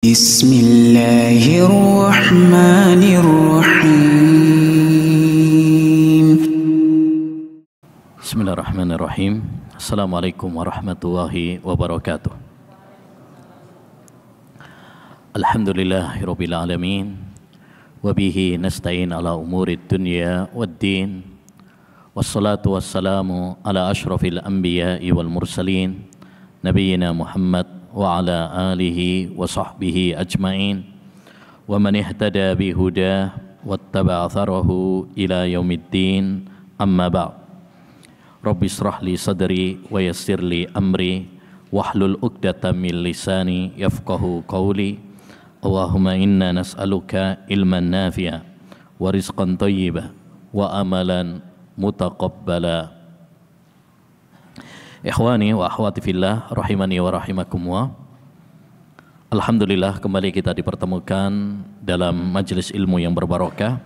Bismillahirrahmanirrahim. Bismillahirrahmanirrahim. Assalamualaikum warahmatullahi wabarakatuh. Alhamdulillahirabbil alamin. Wa bihi nasta'in ala umurid dunya waddin. Wassalatu wassalamu ala asyrafil anbiya'i wal mursalin nabiyyina Muhammad wa ala alihi wa sahbihi ajma'in wa man ihtada bihudah wattaba'a atharahu ila yaumiddin, amma ba'd. Rabbi israh li sadri wa yassir li amri wahlul 'uqdatam min lisani yafqahu qawli. Allahumma inna nas'aluka ilman nafi'a wa rizqan thayyiba wa amalan mutaqabbala. Ikhwani wa akhwati fillah rahimani wa rahimakumullah. Alhamdulillah kembali kita dipertemukan dalam majelis ilmu yang berbarokah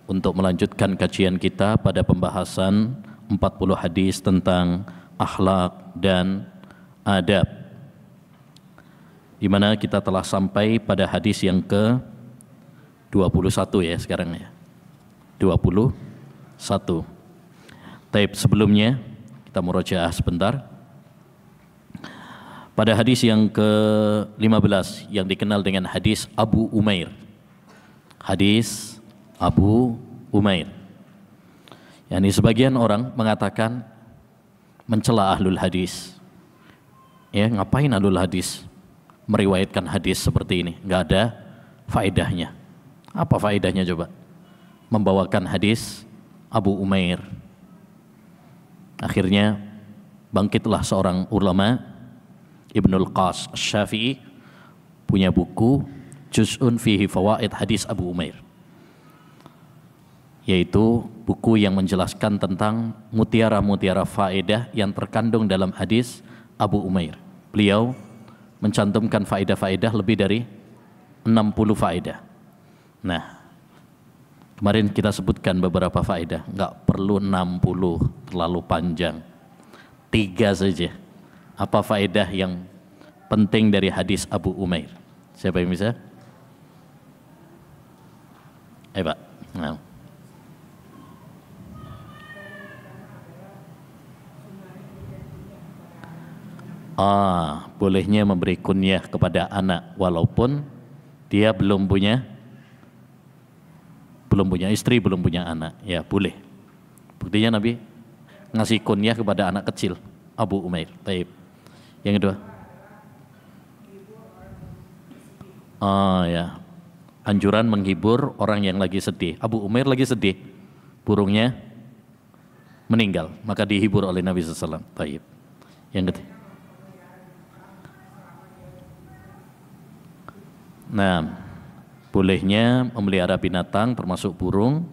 untuk melanjutkan kajian kita pada pembahasan 40 hadis tentang akhlak dan adab, di mana kita telah sampai pada hadis yang ke 21 ya sekarang ya. 21. Taib sebelumnya kita murojaah sebentar. Pada hadis yang ke-15 yang dikenal dengan hadis Abu Umair. Hadis Abu Umair. Yani sebagian orang mengatakan mencela ahlul hadis. Ya, ngapain ahlul hadis meriwayatkan hadis seperti ini? Enggak ada faedahnya. Apa faedahnya coba? Membawakan hadis Abu Umair. Akhirnya bangkitlah seorang ulama, Ibnul Qas Asy-Syafi'i, punya buku Juz'un fihi fawaid hadis Abu Umair, yaitu buku yang menjelaskan tentang mutiara-mutiara faedah yang terkandung dalam hadis Abu Umair. Beliau mencantumkan faedah-faedah lebih dari 60 faedah. Nah, kemarin kita sebutkan beberapa faedah, enggak perlu 60, terlalu panjang. 3 saja. Apa faedah yang penting dari hadis Abu Umair? Siapa yang bisa? Pak. Nah. Bolehnya memberi kunyah kepada anak walaupun dia belum punya istri, belum punya anak. Ya, boleh. Buktinya Nabi ngasih kunyah kepada anak kecil, Abu Umair. Baik. Yang kedua. Ya. Anjuran menghibur orang yang lagi sedih. Abu Umair lagi sedih. Burungnya meninggal, maka dihibur oleh Nabi SAW. Baik. Yang ketiga. Nah, bolehnya memelihara binatang termasuk burung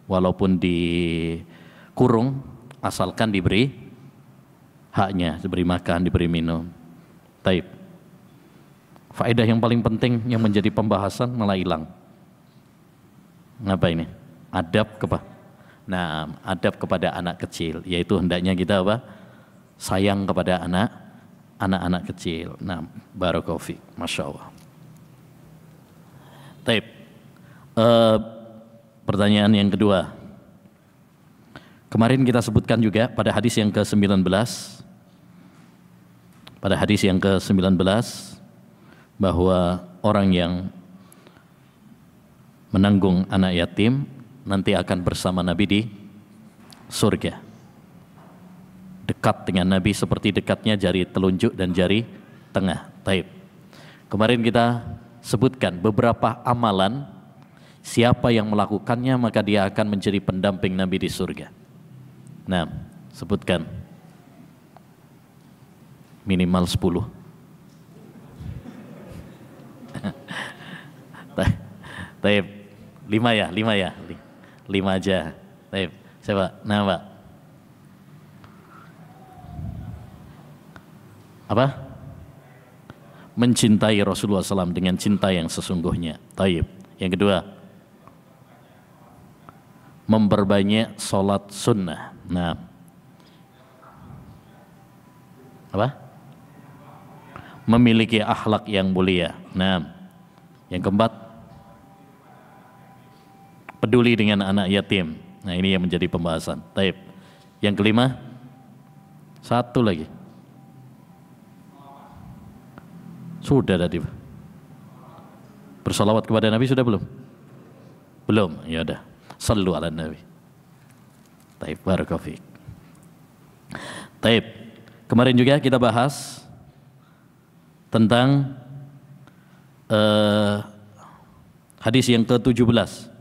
walaupun dikurung, asalkan diberi haknya, diberi makan, diberi minum. Taib. Faedah yang paling penting yang menjadi pembahasan malah hilang. Apa ini? Adab kepada anak kecil, yaitu hendaknya kita apa? Sayang kepada anak-anak kecil. Nah, barakallahu fiik. Masya Allah. Taib. Pertanyaan yang kedua. Kemarin kita sebutkan juga pada hadis yang ke-19. Pada hadis yang ke-19 bahwa orang yang menanggung anak yatim nanti akan bersama Nabi di surga. Dekat dengan Nabi seperti dekatnya jari telunjuk dan jari tengah. Taib. Kemarin kita sebutkan beberapa amalan, siapa yang melakukannya maka dia akan menjadi pendamping Nabi di surga. Nah, sebutkan minimal 10. Taib. 5 ya? 5 aja. Taib. Siapa? Nah, Pak. Apa? Mencintai Rasulullah SAW dengan cinta yang sesungguhnya. Taib. Yang kedua, memperbanyak sholat sunnah. Nah, apa? Memiliki akhlak yang mulia. Nah, Yang keempat, peduli dengan anak yatim. Nah, ini yang menjadi pembahasan. Taib. Yang kelima, satu lagi. Sudah tadi. Bersalawat kepada Nabi sudah belum? Belum. Ya udah. Sallu ala Nabi. Taib, barakallahu fiik. Taib. Kemarin juga kita bahas tentang hadis yang ke-17.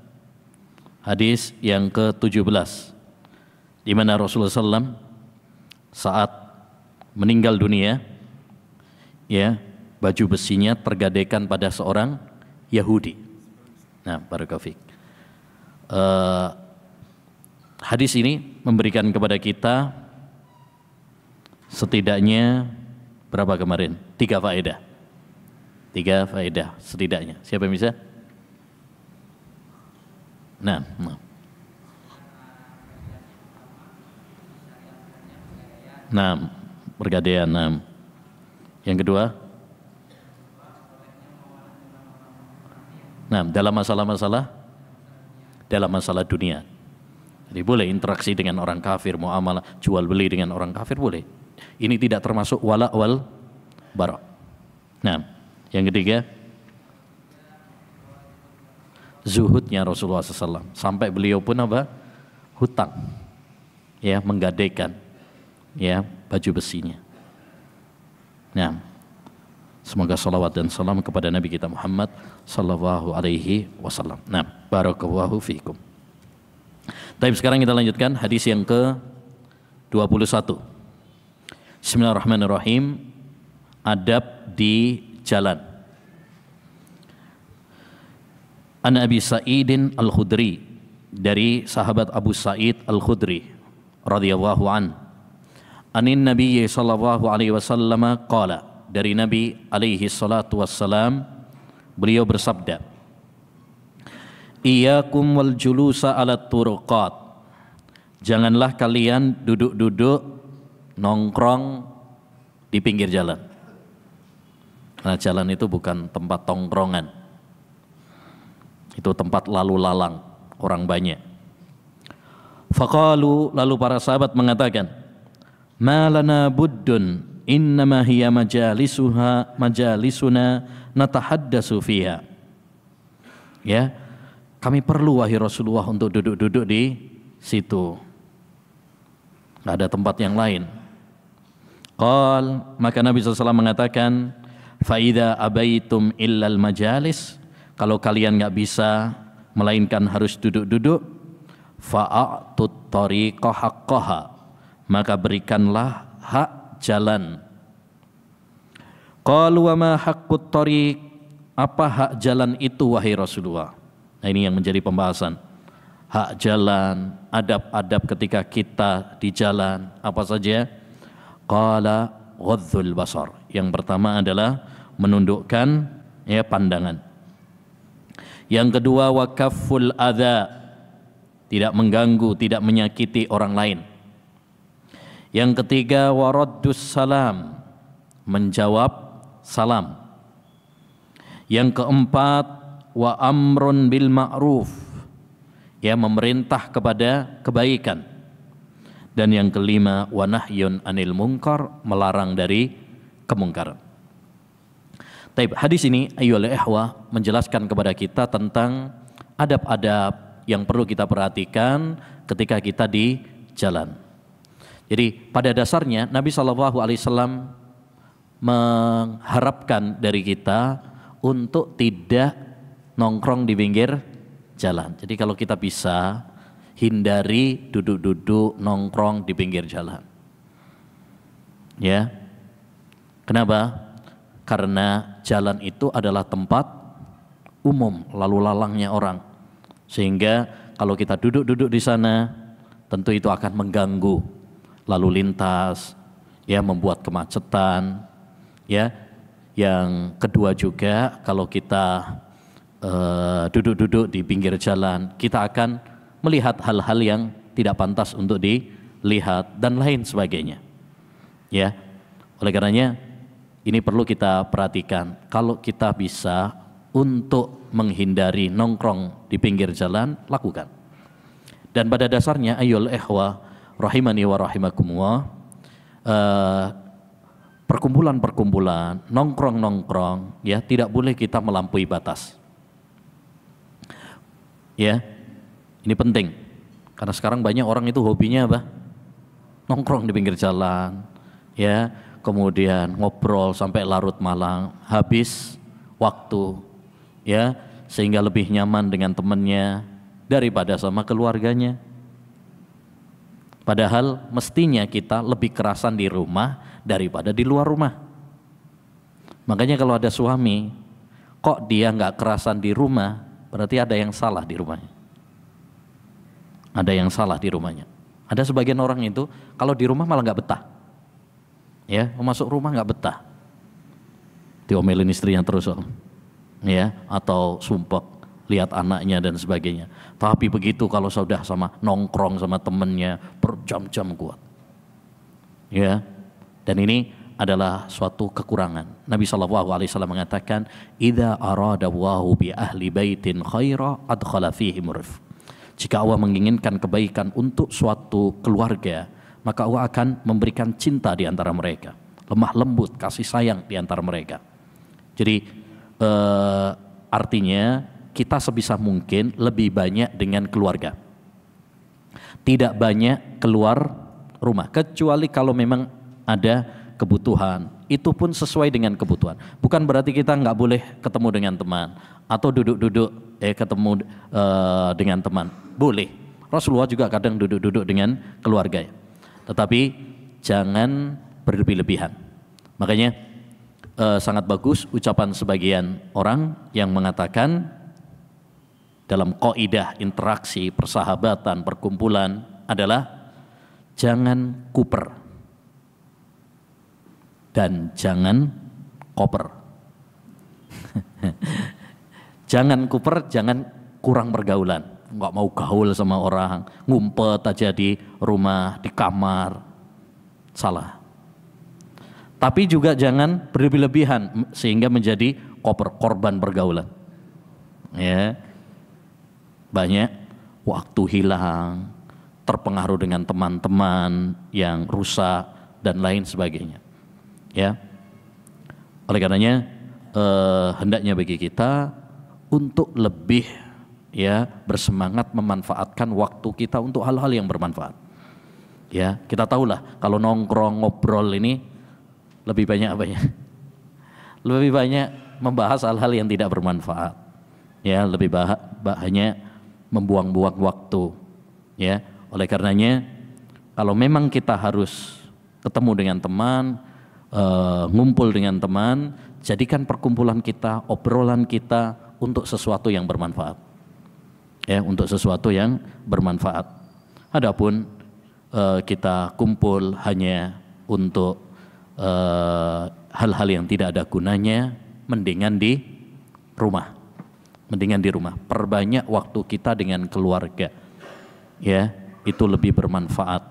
Hadis yang ke-17 di mana Rasulullah SAW saat meninggal dunia, ya, baju besinya tergadaikan pada seorang Yahudi. Nah, barakallahu fiik. Hadis ini memberikan kepada kita setidaknya berapa kemarin? 3 faedah. 3 faedah setidaknya. Siapa yang bisa? Nah. Pergadaian. Yang kedua, dalam masalah dunia. Jadi boleh interaksi dengan orang kafir, muamalah jual beli dengan orang kafir boleh. Ini tidak termasuk wala wal bara. Nah, yang ketiga, zuhudnya Rasulullah SAW sampai beliau pun apa? Hutang, ya, menggadaikan, ya, baju besinya. Nah, semoga salawat dan salam kepada Nabi kita Muhammad sallallahu alaihi wasallam. Nah, barakallahu fiikum. Tapi sekarang kita lanjutkan hadis yang ke-21. Bismillahirrahmanirrahim. Adab di jalan. An Abi Sa'idin Al-Khudri, dari sahabat Abu Sa'id Al-Khudri radhiyallahu an. Anin Nabi sallallahu alaihi wasallam qala, dari Nabi alaihi salatu wassalam beliau bersabda, Iyyakum wal julusa ala turuqat. Janganlah kalian duduk-duduk nongkrong di pinggir jalan. Karena jalan itu bukan tempat tongkrongan. Itu tempat lalu lalang orang banyak. Faqalu, lalu para sahabat mengatakan, ma lana buddun innama hiya majalisuna natahaddatsu fiha. Ya, kami perlu wahai Rasulullah untuk duduk-duduk di situ. Enggak ada tempat yang lain. Qal, maka Nabi SAW mengatakan, fa idza abaitum illal majalis, kalau kalian nggak bisa melainkan harus duduk-duduk, fa'atut tariqa haqqaha, maka berikanlah hak jalan. Qalu wa ma haqqut tariq, apa hak jalan itu wahai Rasulullah? Nah, ini yang menjadi pembahasan. Hak jalan, adab-adab ketika kita di jalan, apa saja? Qala ghadzul basar. Yang pertama adalah menundukkan, ya, pandangan. Yang kedua, wakafful adza, tidak mengganggu, tidak menyakiti orang lain. Yang ketiga, waraddus salam, menjawab salam. Yang keempat, wa amrun bil ma'ruf, ya, memerintah kepada kebaikan. Dan yang kelima, wa nahyun anil munkar, melarang dari kemungkaran. Taib, hadis ini ayyuhal ikhwah menjelaskan kepada kita tentang adab-adab yang perlu kita perhatikan ketika kita di jalan. Jadi pada dasarnya Nabi SAW mengharapkan dari kita untuk tidak nongkrong di pinggir jalan. Jadi kalau kita bisa hindari duduk-duduk nongkrong di pinggir jalan. Ya. Kenapa? Karena jalan itu adalah tempat umum, lalu lalangnya orang. Sehingga kalau kita duduk-duduk di sana, tentu itu akan mengganggu lalu lintas, ya, membuat kemacetan, ya. Yang kedua juga, kalau kita duduk-duduk di pinggir jalan, kita akan melihat hal-hal yang tidak pantas untuk dilihat dan lain sebagainya. Ya, oleh karenanya ini perlu kita perhatikan. Kalau kita bisa untuk menghindari nongkrong di pinggir jalan, lakukan. Dan pada dasarnya ayyul ikhwah rahimani wa rahimakumullah, perkumpulan-perkumpulan, nongkrong-nongkrong, ya tidak boleh kita melampaui batas. Ya, ini penting karena sekarang banyak orang itu hobinya apa? Nongkrong di pinggir jalan, ya, kemudian ngobrol sampai larut malam, habis waktu, ya, sehingga lebih nyaman dengan temannya daripada sama keluarganya. Padahal mestinya kita lebih kerasan di rumah daripada di luar rumah. Makanya kalau ada suami, kok dia nggak kerasan di rumah, berarti ada yang salah di rumahnya. Ada yang salah di rumahnya. Ada sebagian orang itu kalau di rumah malah nggak betah, ya, masuk rumah nggak betah, diomelin istrinya terus, ya, atau sumpah lihat anaknya dan sebagainya. Tapi begitu kalau sudah sama nongkrong sama temennya berjam-jam kuat, ya. Dan ini adalah suatu kekurangan. Nabi SAW mengatakan, "Idza arada Allahu bi ahli baitin khaira adkhala fihim rifq." Jika Allah menginginkan kebaikan untuk suatu keluarga, maka Allah akan memberikan cinta di antara mereka, lemah lembut, kasih sayang di antara mereka. Jadi artinya kita sebisa mungkin lebih banyak dengan keluarga, tidak banyak keluar rumah, kecuali kalau memang ada kebutuhan, itu pun sesuai dengan kebutuhan. Bukan berarti kita nggak boleh ketemu dengan teman atau duduk-duduk ketemu dengan teman, boleh. Rasulullah juga kadang duduk-duduk dengan keluarga, tetapi jangan berlebih-lebihan. Makanya sangat bagus ucapan sebagian orang yang mengatakan dalam kaidah interaksi, persahabatan, perkumpulan adalah jangan kuper dan jangan koper. Jangan kuper, jangan kurang pergaulan, nggak mau gaul sama orang, ngumpet aja di rumah, di kamar, salah. Tapi juga jangan berlebih-lebihan sehingga menjadi koper, korban pergaulan. Ya, banyak waktu hilang, terpengaruh dengan teman-teman yang rusak dan lain sebagainya. Ya, oleh karenanya hendaknya bagi kita untuk lebih, ya, bersemangat memanfaatkan waktu kita untuk hal-hal yang bermanfaat. Ya, kita tahulah kalau nongkrong ngobrol ini lebih banyak apa ya? Lebih banyak membahas hal-hal yang tidak bermanfaat. Ya, lebih banyak membuang-buang waktu. Ya, oleh karenanya kalau memang kita harus ketemu dengan teman, ngumpul dengan teman, jadikan perkumpulan kita, obrolan kita untuk sesuatu yang bermanfaat. Ya, untuk sesuatu yang bermanfaat. Adapun kita kumpul hanya untuk hal-hal yang tidak ada gunanya, mendingan di rumah. Mendingan di rumah. Perbanyak waktu kita dengan keluarga. Ya, itu lebih bermanfaat.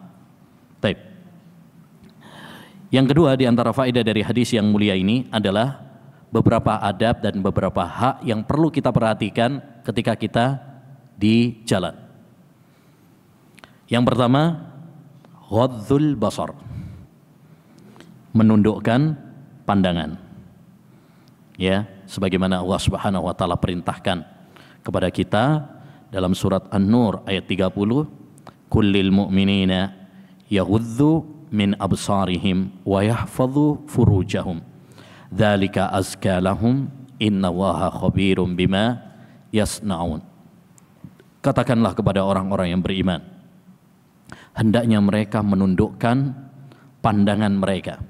Baik. Yang kedua di antara faedah dari hadis yang mulia ini adalah beberapa adab dan beberapa hak yang perlu kita perhatikan ketika kita di jalan. Yang pertama, ghadzul basar, menundukkan pandangan. Ya, sebagaimana Allah Subhanahu wa taala perintahkan kepada kita dalam surat An-Nur ayat 30, kullil mu'minina yaghuddu min absarihim wa yahfadhu furujahum dzalika azka lahum innallaha khabirum bima yasnaun. Katakanlah kepada orang-orang yang beriman, hendaknya mereka menundukkan pandangan mereka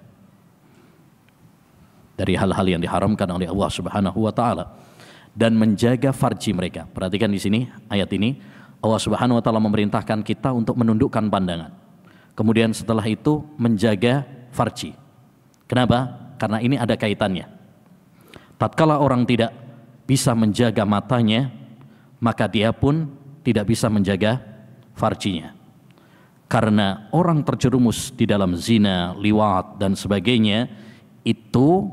dari hal-hal yang diharamkan oleh Allah Subhanahu wa taala dan menjaga farji mereka. Perhatikan di sini ayat ini, Allah Subhanahu wa taala memerintahkan kita untuk menundukkan pandangan. Kemudian setelah itu menjaga farji. Kenapa? Karena ini ada kaitannya. Tatkala orang tidak bisa menjaga matanya, maka dia pun tidak bisa menjaga farjinya. Karena orang terjerumus di dalam zina, liwat dan sebagainya, itu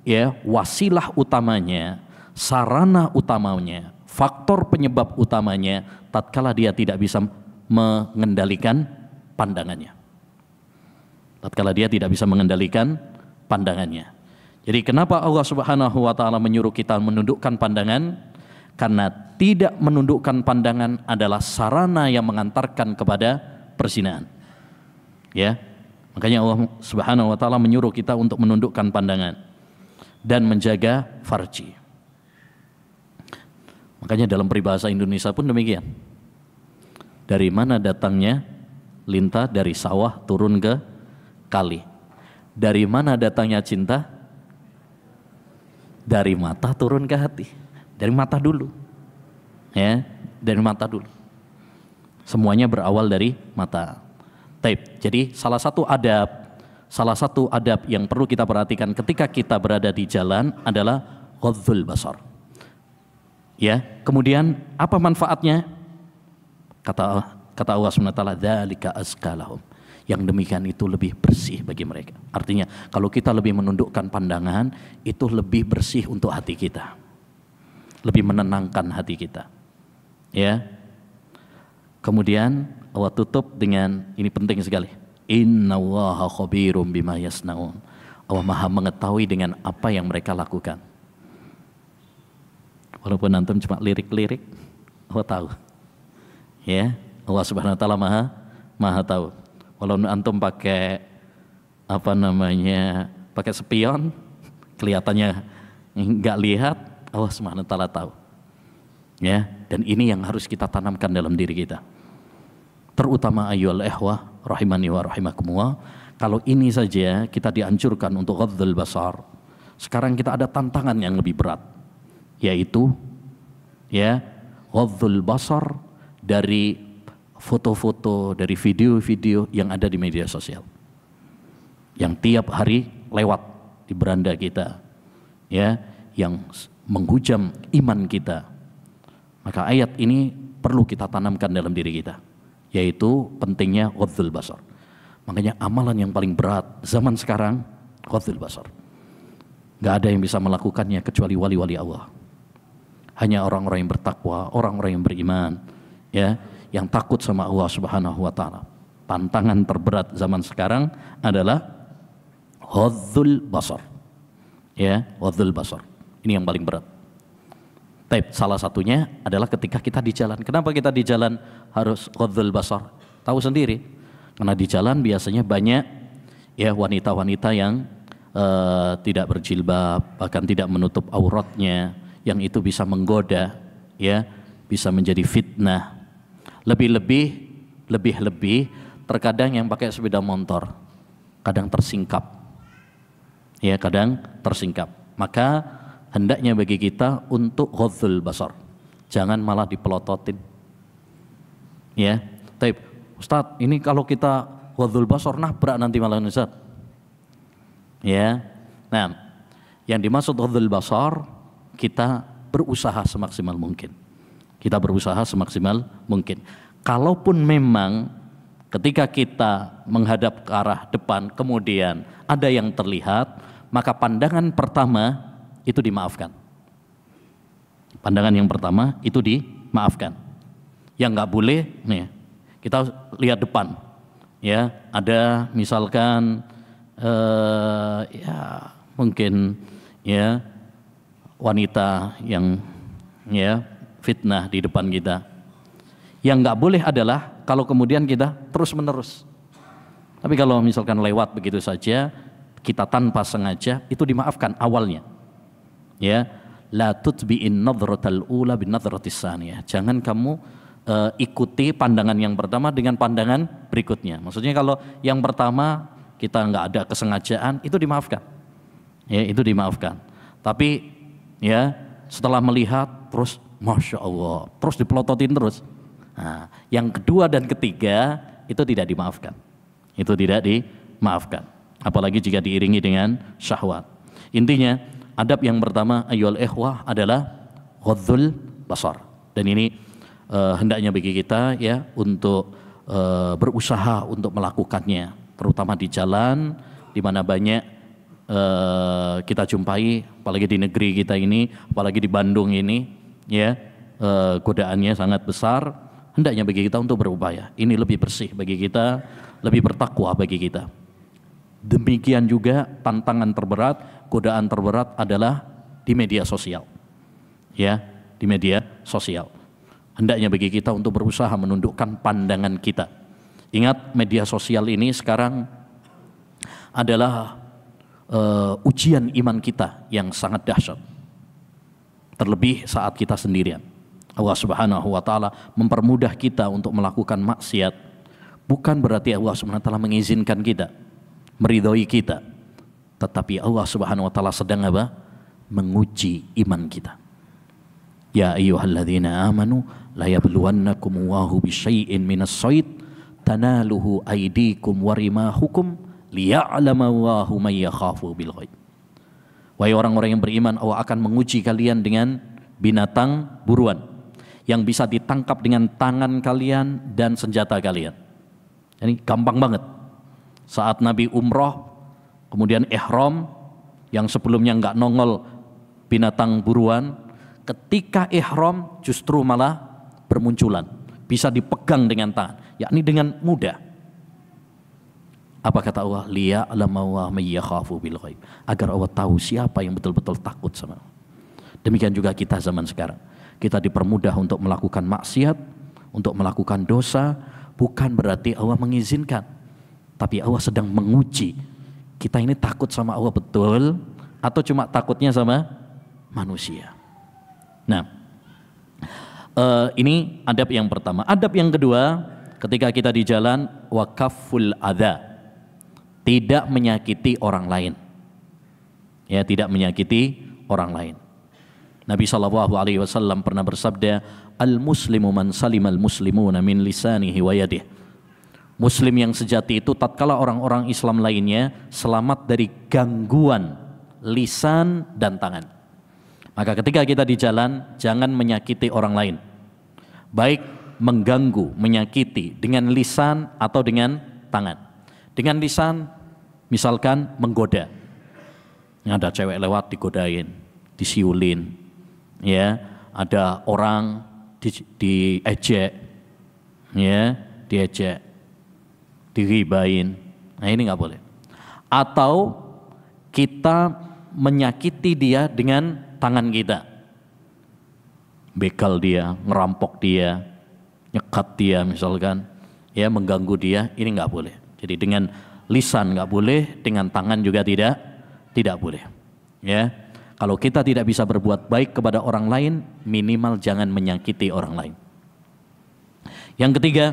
ya wasilah utamanya sarana utamanya, faktor penyebab utamanya tatkala dia tidak bisa mengendalikan pandangannya. Tatkala dia tidak bisa mengendalikan pandangannya. Jadi kenapa Allah Subhanahu wa taala menyuruh kita menundukkan pandangan? Karena tidak menundukkan pandangan adalah sarana yang mengantarkan kepada perzinahan. Ya. Makanya Allah Subhanahu wa taala menyuruh kita untuk menundukkan pandangan dan menjaga farji. Makanya dalam peribahasa Indonesia pun demikian. Dari mana datangnya lintah? Dari sawah turun ke kali. Dari mana datangnya cinta? Dari mata turun ke hati. Dari mata dulu. Ya, dari mata dulu. Semuanya berawal dari mata. Taib. Jadi salah satu adab yang perlu kita perhatikan ketika kita berada di jalan adalah ghaddzul basar. Ya, kemudian apa manfaatnya? Kata Allah SWT, dzalika azka lahum. Yang demikian itu lebih bersih bagi mereka. Artinya kalau kita lebih menundukkan pandangan, itu lebih bersih untuk hati kita. Lebih menenangkan hati kita. Ya. Kemudian Allah tutup dengan, ini penting sekali. Innallaha khabirum bima yasnaun. Allah Maha mengetahui dengan apa yang mereka lakukan. Walaupun antum cuma lirik-lirik, Allah tahu. Ya, Allah Subhanahu wa taala Maha tahu. Walau antum pakai pakai spion, kelihatannya nggak lihat, Allah Subhanahu wa taala tahu. Ya, dan ini yang harus kita tanamkan dalam diri kita. Terutama ayyuhal ikhwah rahimani wa rahimakumullah, kalau ini saja kita dianjurkan untuk ghaddzul basar. Sekarang kita ada tantangan yang lebih berat, yaitu ya ghaddzul basar dari foto-foto, dari video-video yang ada di media sosial, yang tiap hari lewat di beranda kita, ya, yang menghujam iman kita. Maka ayat ini perlu kita tanamkan dalam diri kita, yaitu pentingnya ghaddzul basar. Makanya amalan yang paling berat zaman sekarang ghaddzul basar. Gak ada yang bisa melakukannya kecuali wali-wali Allah. Hanya orang-orang yang bertakwa, orang-orang yang beriman, ya, yang takut sama Allah Subhanahu wa taala. Tantangan terberat zaman sekarang adalah ghaddzul basar. Ya, ghaddzul basar. Ini yang paling berat. Tapi salah satunya adalah ketika kita di jalan. Kenapa kita di jalan harus ghaddzul basar? Tahu sendiri. Karena di jalan biasanya banyak ya wanita-wanita yang tidak berjilbab, bahkan tidak menutup auratnya, yang itu bisa menggoda, ya, bisa menjadi fitnah. Lebih-lebih terkadang yang pakai sepeda motor kadang tersingkap. Ya, kadang tersingkap. Maka hendaknya bagi kita untuk ghaddzul basar. Jangan malah dipelototin. Ya, tapi Ustaz, ini kalau kita ghaddzul basar nabrak nanti malah Ustaz. Ya. Nah, yang dimaksud ghaddzul basar, kita berusaha semaksimal mungkin. Kita berusaha semaksimal mungkin. Kalaupun memang ketika kita menghadap ke arah depan kemudian ada yang terlihat, maka pandangan pertama itu dimaafkan. Pandangan yang pertama itu dimaafkan. Yang nggak boleh, nih, kita lihat depan, ya, ada misalkan ya mungkin ya wanita yang ya fitnah di depan kita. Yang nggak boleh adalah kalau kemudian kita terus menerus. Tapi kalau misalkan lewat begitu saja, kita tanpa sengaja, itu dimaafkan awalnya. Ya, la tutbi'in nadratal ula bin nadratis tsaniyah. Jangan kamu ikuti pandangan yang pertama dengan pandangan berikutnya. Maksudnya kalau yang pertama kita nggak ada kesengajaan, itu dimaafkan. Ya, itu dimaafkan. Tapi ya setelah melihat terus Masya Allah, terus dipelototin terus. Nah, yang kedua dan ketiga itu tidak dimaafkan. Itu tidak dimaafkan. Apalagi jika diiringi dengan syahwat. Intinya, adab yang pertama ayyuhal ikhwah adalah ghaddzul basar. Dan ini hendaknya bagi kita ya untuk berusaha untuk melakukannya, terutama di jalan di mana banyak kita jumpai, apalagi di negeri kita ini, apalagi di Bandung ini, ya, godaannya sangat besar. Hendaknya bagi kita untuk berupaya. Ini lebih bersih bagi kita, lebih bertakwa bagi kita. Demikian juga tantangan terberat, godaan terberat adalah di media sosial. Ya, di media sosial. Hendaknya bagi kita untuk berusaha menundukkan pandangan kita. Ingat, media sosial ini sekarang adalah ujian iman kita yang sangat dahsyat. Terlebih saat kita sendirian. Allah Subhanahu wa taala mempermudah kita untuk melakukan maksiat. Bukan berarti Allah Subhanahu wa taala mengizinkan kita, meridhoi kita. Tetapi Allah Subhanahu wa taala sedang apa? Menguji iman kita. Ya ayyuhalladzina amanu la yabluwannakum Allahu bisyai'in minas shayd tanaluhu aydikum wa rimahukum liya'lama Allahu may yakhafu bil ghaib. Wahai orang-orang yang beriman, Allah akan menguji kalian dengan binatang buruan yang bisa ditangkap dengan tangan kalian dan senjata kalian. Ini gampang banget. Saat Nabi umroh, kemudian ihram, yang sebelumnya nggak nongol binatang buruan, ketika ihram justru malah bermunculan, bisa dipegang dengan tangan, yakni dengan mudah. Apa kata Allah? Liya'lama Allahu may yakhafu bil ghaib, agar Allah tahu siapa yang betul-betul takut sama Allah. Demikian juga kita zaman sekarang. Kita dipermudah untuk melakukan maksiat, untuk melakukan dosa, bukan berarti Allah mengizinkan, tapi Allah sedang menguji. Kita ini takut sama Allah betul, atau cuma takutnya sama manusia. Nah, ini adab yang pertama. Adab yang kedua, ketika kita di jalan, wakaful adha, tidak menyakiti orang lain. Ya, tidak menyakiti orang lain. Nabi SAW pernah bersabda, al-muslimu man salimal muslimuna min lisanihi wa yadihi. Muslim yang sejati itu tatkala orang-orang Islam lainnya selamat dari gangguan lisan dan tangan. Maka ketika kita di jalan, jangan menyakiti orang lain. Baik mengganggu, menyakiti dengan lisan atau dengan tangan. Dengan lisan, misalkan menggoda. Ada cewek lewat digodain, disiulin. Ya, ada orang diejek, ya, diejek, diribain. Nah, ini nggak boleh. Atau kita menyakiti dia dengan tangan kita, begal dia, ngerampok dia, nyekat dia misalkan, ya, mengganggu dia, ini nggak boleh. Jadi dengan lisan nggak boleh, dengan tangan juga tidak boleh. Ya. Kalau kita tidak bisa berbuat baik kepada orang lain, minimal jangan menyakiti orang lain. Yang ketiga,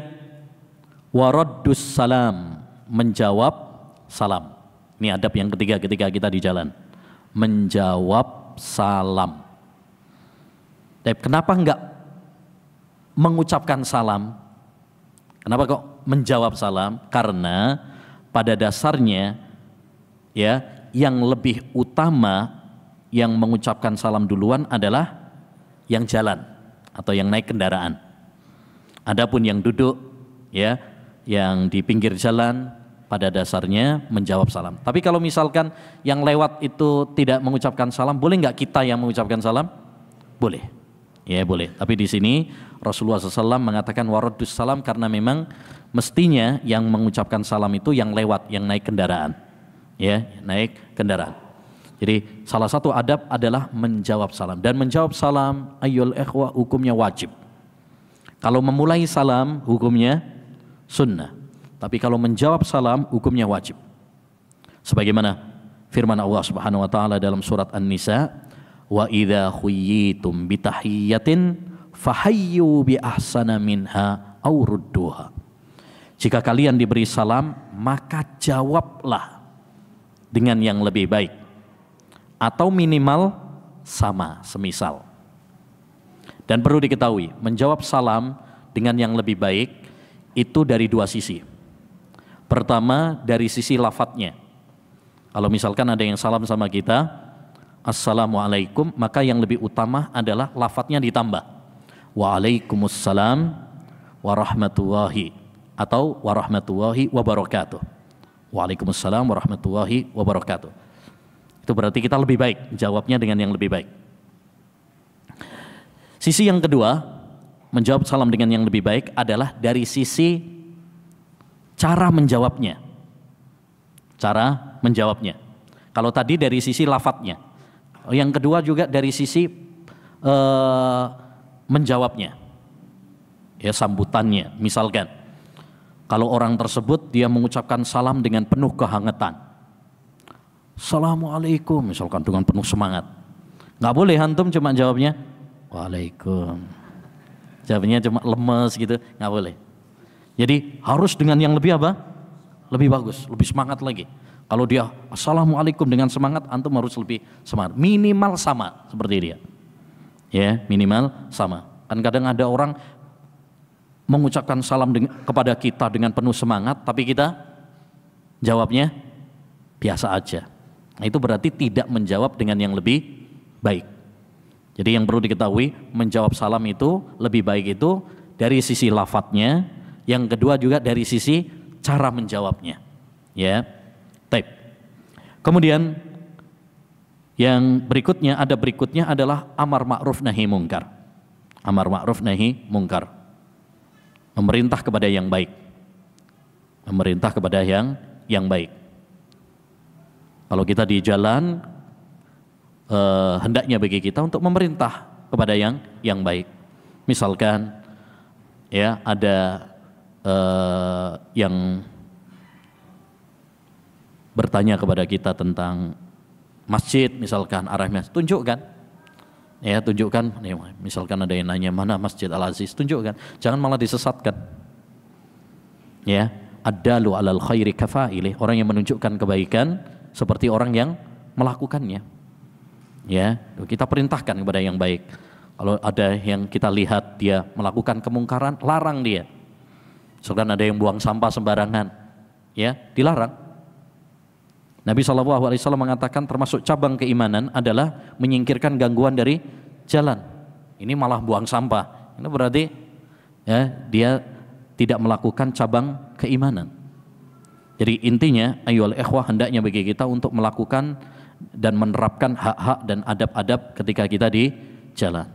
waraddus salam, menjawab salam. Ini adab yang ketiga ketika kita di jalan. Menjawab salam. Tapi kenapa enggak mengucapkan salam? Kenapa kok menjawab salam? Karena pada dasarnya, ya, yang lebih utama yang mengucapkan salam duluan adalah yang jalan atau yang naik kendaraan. Adapun yang duduk, ya, yang di pinggir jalan, pada dasarnya menjawab salam. Tapi kalau misalkan yang lewat itu tidak mengucapkan salam, boleh nggak kita yang mengucapkan salam? Boleh, ya boleh. Tapi di sini Rasulullah SAW mengatakan waraddus salam karena memang mestinya yang mengucapkan salam itu yang lewat, yang naik kendaraan, ya, naik kendaraan. Jadi salah satu adab adalah menjawab salam. Dan menjawab salam, ayyul ikhwah, hukumnya wajib. Kalau memulai salam, hukumnya sunnah. Tapi kalau menjawab salam, hukumnya wajib. Sebagaimana firman Allah Subhanahu wa taala dalam surat An-Nisa, wa idza khuyyitum bitahiyyatin fahayyu bi ahsana minha aw rudduha. Jika kalian diberi salam, maka jawablah dengan yang lebih baik, atau minimal sama, semisal. Dan perlu diketahui, menjawab salam dengan yang lebih baik itu dari dua sisi. Pertama, dari sisi lafadznya. Kalau misalkan ada yang salam sama kita, assalamualaikum, maka yang lebih utama adalah lafadznya ditambah. Waalaikumsalam warahmatullahi, atau warahmatullahi wabarakatuh. Waalaikumsalam warahmatullahi wabarakatuh. Itu berarti kita lebih baik jawabnya dengan yang lebih baik. Sisi yang kedua, menjawab salam dengan yang lebih baik adalah dari sisi cara menjawabnya. Cara menjawabnya. Kalau tadi dari sisi lafadznya. Yang kedua juga dari sisi menjawabnya. Ya, sambutannya. Misalkan kalau orang tersebut dia mengucapkan salam dengan penuh kehangatan. Assalamualaikum misalkan dengan penuh semangat. Nggak boleh antum cuma jawabnya Waalaikum. Jawabnya cuma lemes gitu, nggak boleh. Jadi harus dengan yang lebih apa? Lebih bagus, lebih semangat lagi. Kalau dia Assalamualaikum dengan semangat, antum harus lebih semangat. Minimal sama seperti dia. Ya, minimal sama. Kan kadang ada orang mengucapkan salam kepada kita dengan penuh semangat, tapi kita jawabnya biasa aja. Nah, itu berarti tidak menjawab dengan yang lebih baik. Jadi yang perlu diketahui, menjawab salam itu lebih baik itu dari sisi lafadznya, yang kedua juga dari sisi cara menjawabnya. Ya, baik. Kemudian yang berikutnya adalah amar ma'ruf nahi mungkar. Amar ma'ruf nahi mungkar. Memerintah kepada yang baik. Memerintah kepada yang baik. Kalau kita di jalan, hendaknya bagi kita untuk memerintah kepada yang baik. Misalkan ya ada yang bertanya kepada kita tentang masjid, misalkan arahnya, tunjukkan. Ya, tunjukkan. Misalkan ada yang nanya mana Masjid Al-Aziz, tunjukkan. Jangan malah disesatkan. Ya, ad-dalu 'alal khairi kafa'ilih. Orang yang menunjukkan kebaikan seperti orang yang melakukannya. Ya, kita perintahkan kepada yang baik. Kalau ada yang kita lihat dia melakukan kemungkaran, larang dia. Misalkan ada yang buang sampah sembarangan, ya, dilarang. Nabi SAW mengatakan termasuk cabang keimanan adalah menyingkirkan gangguan dari jalan. Ini malah buang sampah. Ini berarti ya dia tidak melakukan cabang keimanan. Jadi intinya, ayyuhal ikhwah, hendaknya bagi kita untuk melakukan dan menerapkan hak-hak dan adab-adab ketika kita di jalan.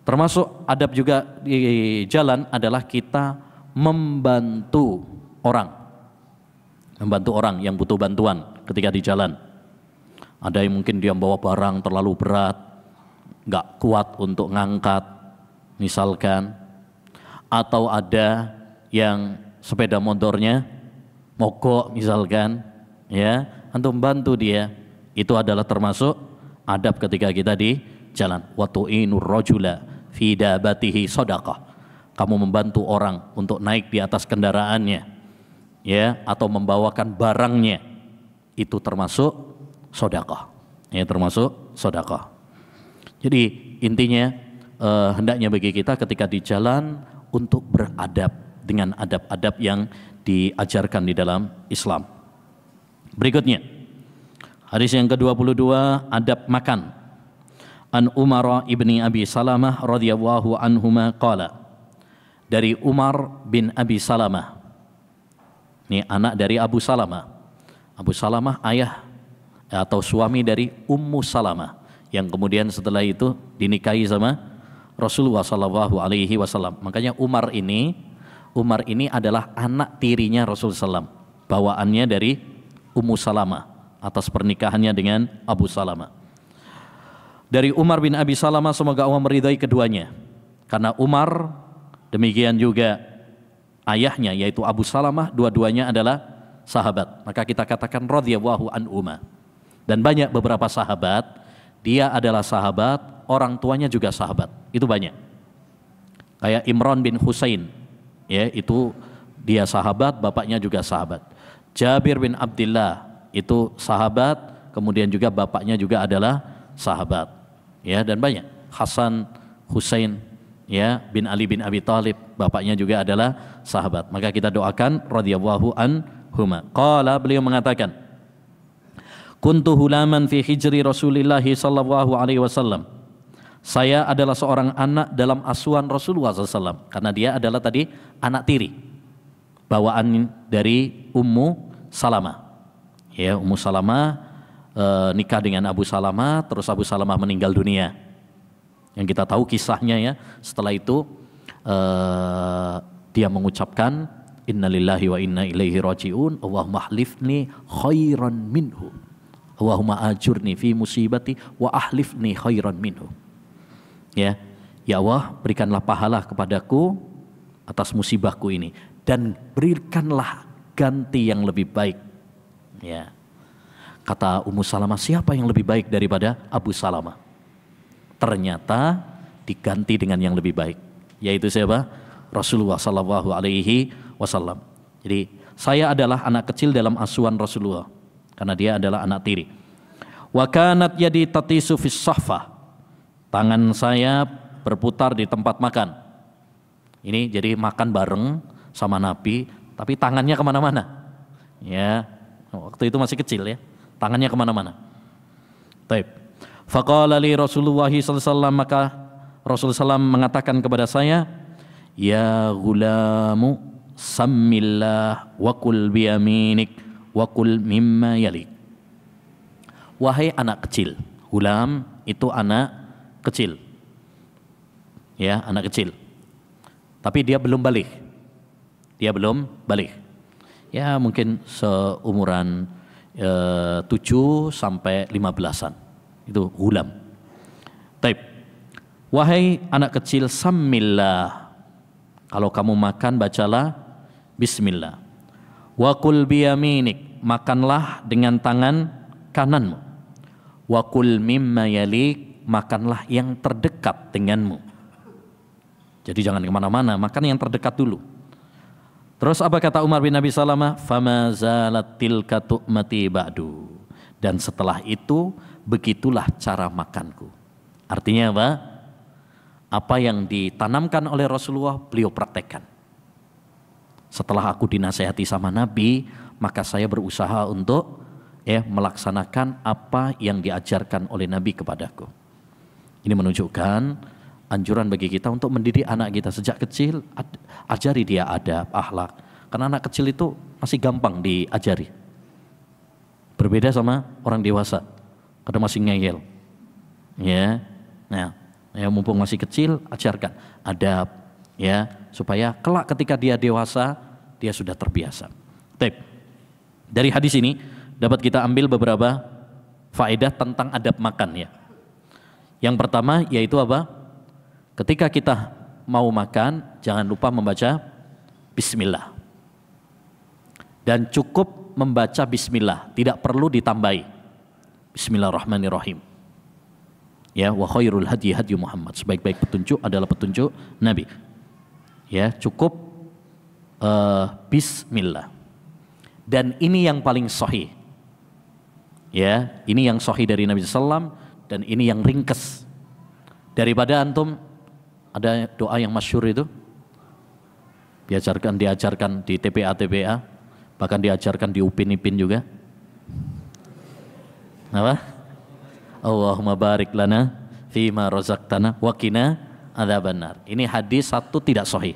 Termasuk adab juga di jalan adalah kita membantu orang. Membantu orang yang butuh bantuan ketika di jalan. Ada yang mungkin dia bawa barang terlalu berat, nggak kuat untuk ngangkat, misalkan. Atau ada yang sepeda motornya mogok misalkan, ya, antum bantu dia. Itu adalah termasuk adab ketika kita di jalan. Wa tu'inur rajula fi dabatihi shadaqah. Kamu membantu orang untuk naik di atas kendaraannya, ya, atau membawakan barangnya, itu termasuk sedekah. Ya, termasuk sedekah. Jadi intinya hendaknya bagi kita ketika di jalan untuk beradab dengan adab-adab yang diajarkan di dalam Islam. Berikutnya, hadis yang ke-22, adab makan. An Umar ibni Abi Salamah radhiyallahu anhuma qala. Dari Umar bin Abi Salamah. Ini anak dari Abu Salamah. Abu Salamah ayah atau suami dari Ummu Salamah yang kemudian setelah itu dinikahi sama Rasulullah sallallahu alaihi wasallam. Makanya Umar ini adalah anak tirinya Rasulullah SAW. Bawaannya dari Ummu Salamah atas pernikahannya dengan Abu Salamah. Dari Umar bin Abi Salamah, semoga Allah meridai keduanya. Karena Umar, demikian juga ayahnya yaitu Abu Salamah, dua-duanya adalah sahabat. Maka kita katakan radhiyallahu anhuma. Dan banyak beberapa sahabat, dia adalah sahabat, orang tuanya juga sahabat. Itu banyak. Kayak Imran bin Husain, ya, itu dia sahabat, bapaknya juga sahabat. Jabir bin Abdullah itu sahabat, kemudian juga bapaknya juga adalah sahabat. Ya, dan banyak. Hasan, Husain, ya, bin Ali bin Abi Thalib, bapaknya juga adalah sahabat. Maka kita doakan radhiyallahu anhuma. Qala, beliau mengatakan, kuntu hulaman fi hijri Rasulillah sallallahu alaihi wasallam. Saya adalah seorang anak dalam asuhan Rasulullah SAW, karena dia adalah tadi anak tiri, bawaan dari Ummu Salamah. Ya, Ummu Salamah nikah dengan Abu Salamah, terus Abu Salamah meninggal dunia. Yang kita tahu kisahnya ya. Setelah itu dia mengucapkan innalillahi wa inna ilaihi rajiun, Allahumma ahlifni khairan minhu, Allahumma ajurni fi musibati wa ahlifni khairan minhu. Ya, ya Allah, berikanlah pahala kepadaku atas musibahku ini dan berikanlah ganti yang lebih baik. Ya. Kata Ummu Salamah, siapa yang lebih baik daripada Abu Salamah? Ternyata diganti dengan yang lebih baik, yaitu siapa? Rasulullah Sallallahu Alaihi Wasallam. Jadi saya adalah anak kecil dalam asuhan Rasulullah karena dia adalah anak tiri. Wa kanat yadi tatisu fis sahfah. Tangan saya berputar di tempat makan. Ini jadi makan bareng sama Nabi, tapi tangannya kemana-mana. Ya, waktu itu masih kecil ya, tangannya kemana-mana. Taib. Faqala li Rasulullah SAW, maka Rasulullah SAW mengatakan kepada saya, ya gulamu sammillah wa kul biyaminik wa kul mimma yalik. Wahai anak kecil, gulam itu anak kecil, ya anak kecil. Tapi dia belum balik, ya mungkin seumuran 7 sampai 15-an, itu gulam. Taib. Wahai anak kecil, sammillah, kalau kamu makan bacalah bismillah. Wa kul biyaminik, makanlah dengan tangan kananmu. Wa kul mimma yalik, makanlah yang terdekat denganmu. Jadi jangan kemana-mana, makan yang terdekat dulu. Terus apa kata Umar bin Abi Salamah? Fama zalat tilka tu'mati ba'du. Dan setelah itu begitulah cara makanku. Artinya apa? Apa yang ditanamkan oleh Rasulullah beliau praktekkan. Setelah aku dinasehati sama Nabi, maka saya berusaha untuk melaksanakan apa yang diajarkan oleh Nabi kepadaku. Ini menunjukkan anjuran bagi kita untuk mendidik anak kita sejak kecil, ajari dia adab, akhlak. Karena anak kecil itu masih gampang diajari. Berbeda sama orang dewasa, kadang masih ngeyel. Ya, nah, ya mumpung masih kecil, ajarkan adab, ya, supaya kelak ketika dia dewasa, dia sudah terbiasa. Baik. Dari hadis ini dapat kita ambil beberapa faedah tentang adab makan ya. Yang pertama yaitu apa? Ketika kita mau makan, jangan lupa membaca bismillah. Dan cukup membaca bismillah, tidak perlu ditambahi. Bismillahirrahmanirrahim. Ya, wa khairul hadi hadi Muhammad. Sebaik-baik petunjuk adalah petunjuk Nabi. Ya, cukup bismillah. Dan ini yang paling sahih. Ya, ini yang sahih dari Nabi SAW dan ini yang ringkes. Daripada antum ada doa yang masyhur itu diajarkan di TPA, bahkan diajarkan di UPIN juga. Apa? Allahumma barik lana fima razaqtana wa qina adzabannar. Ini hadis satu tidak sahih.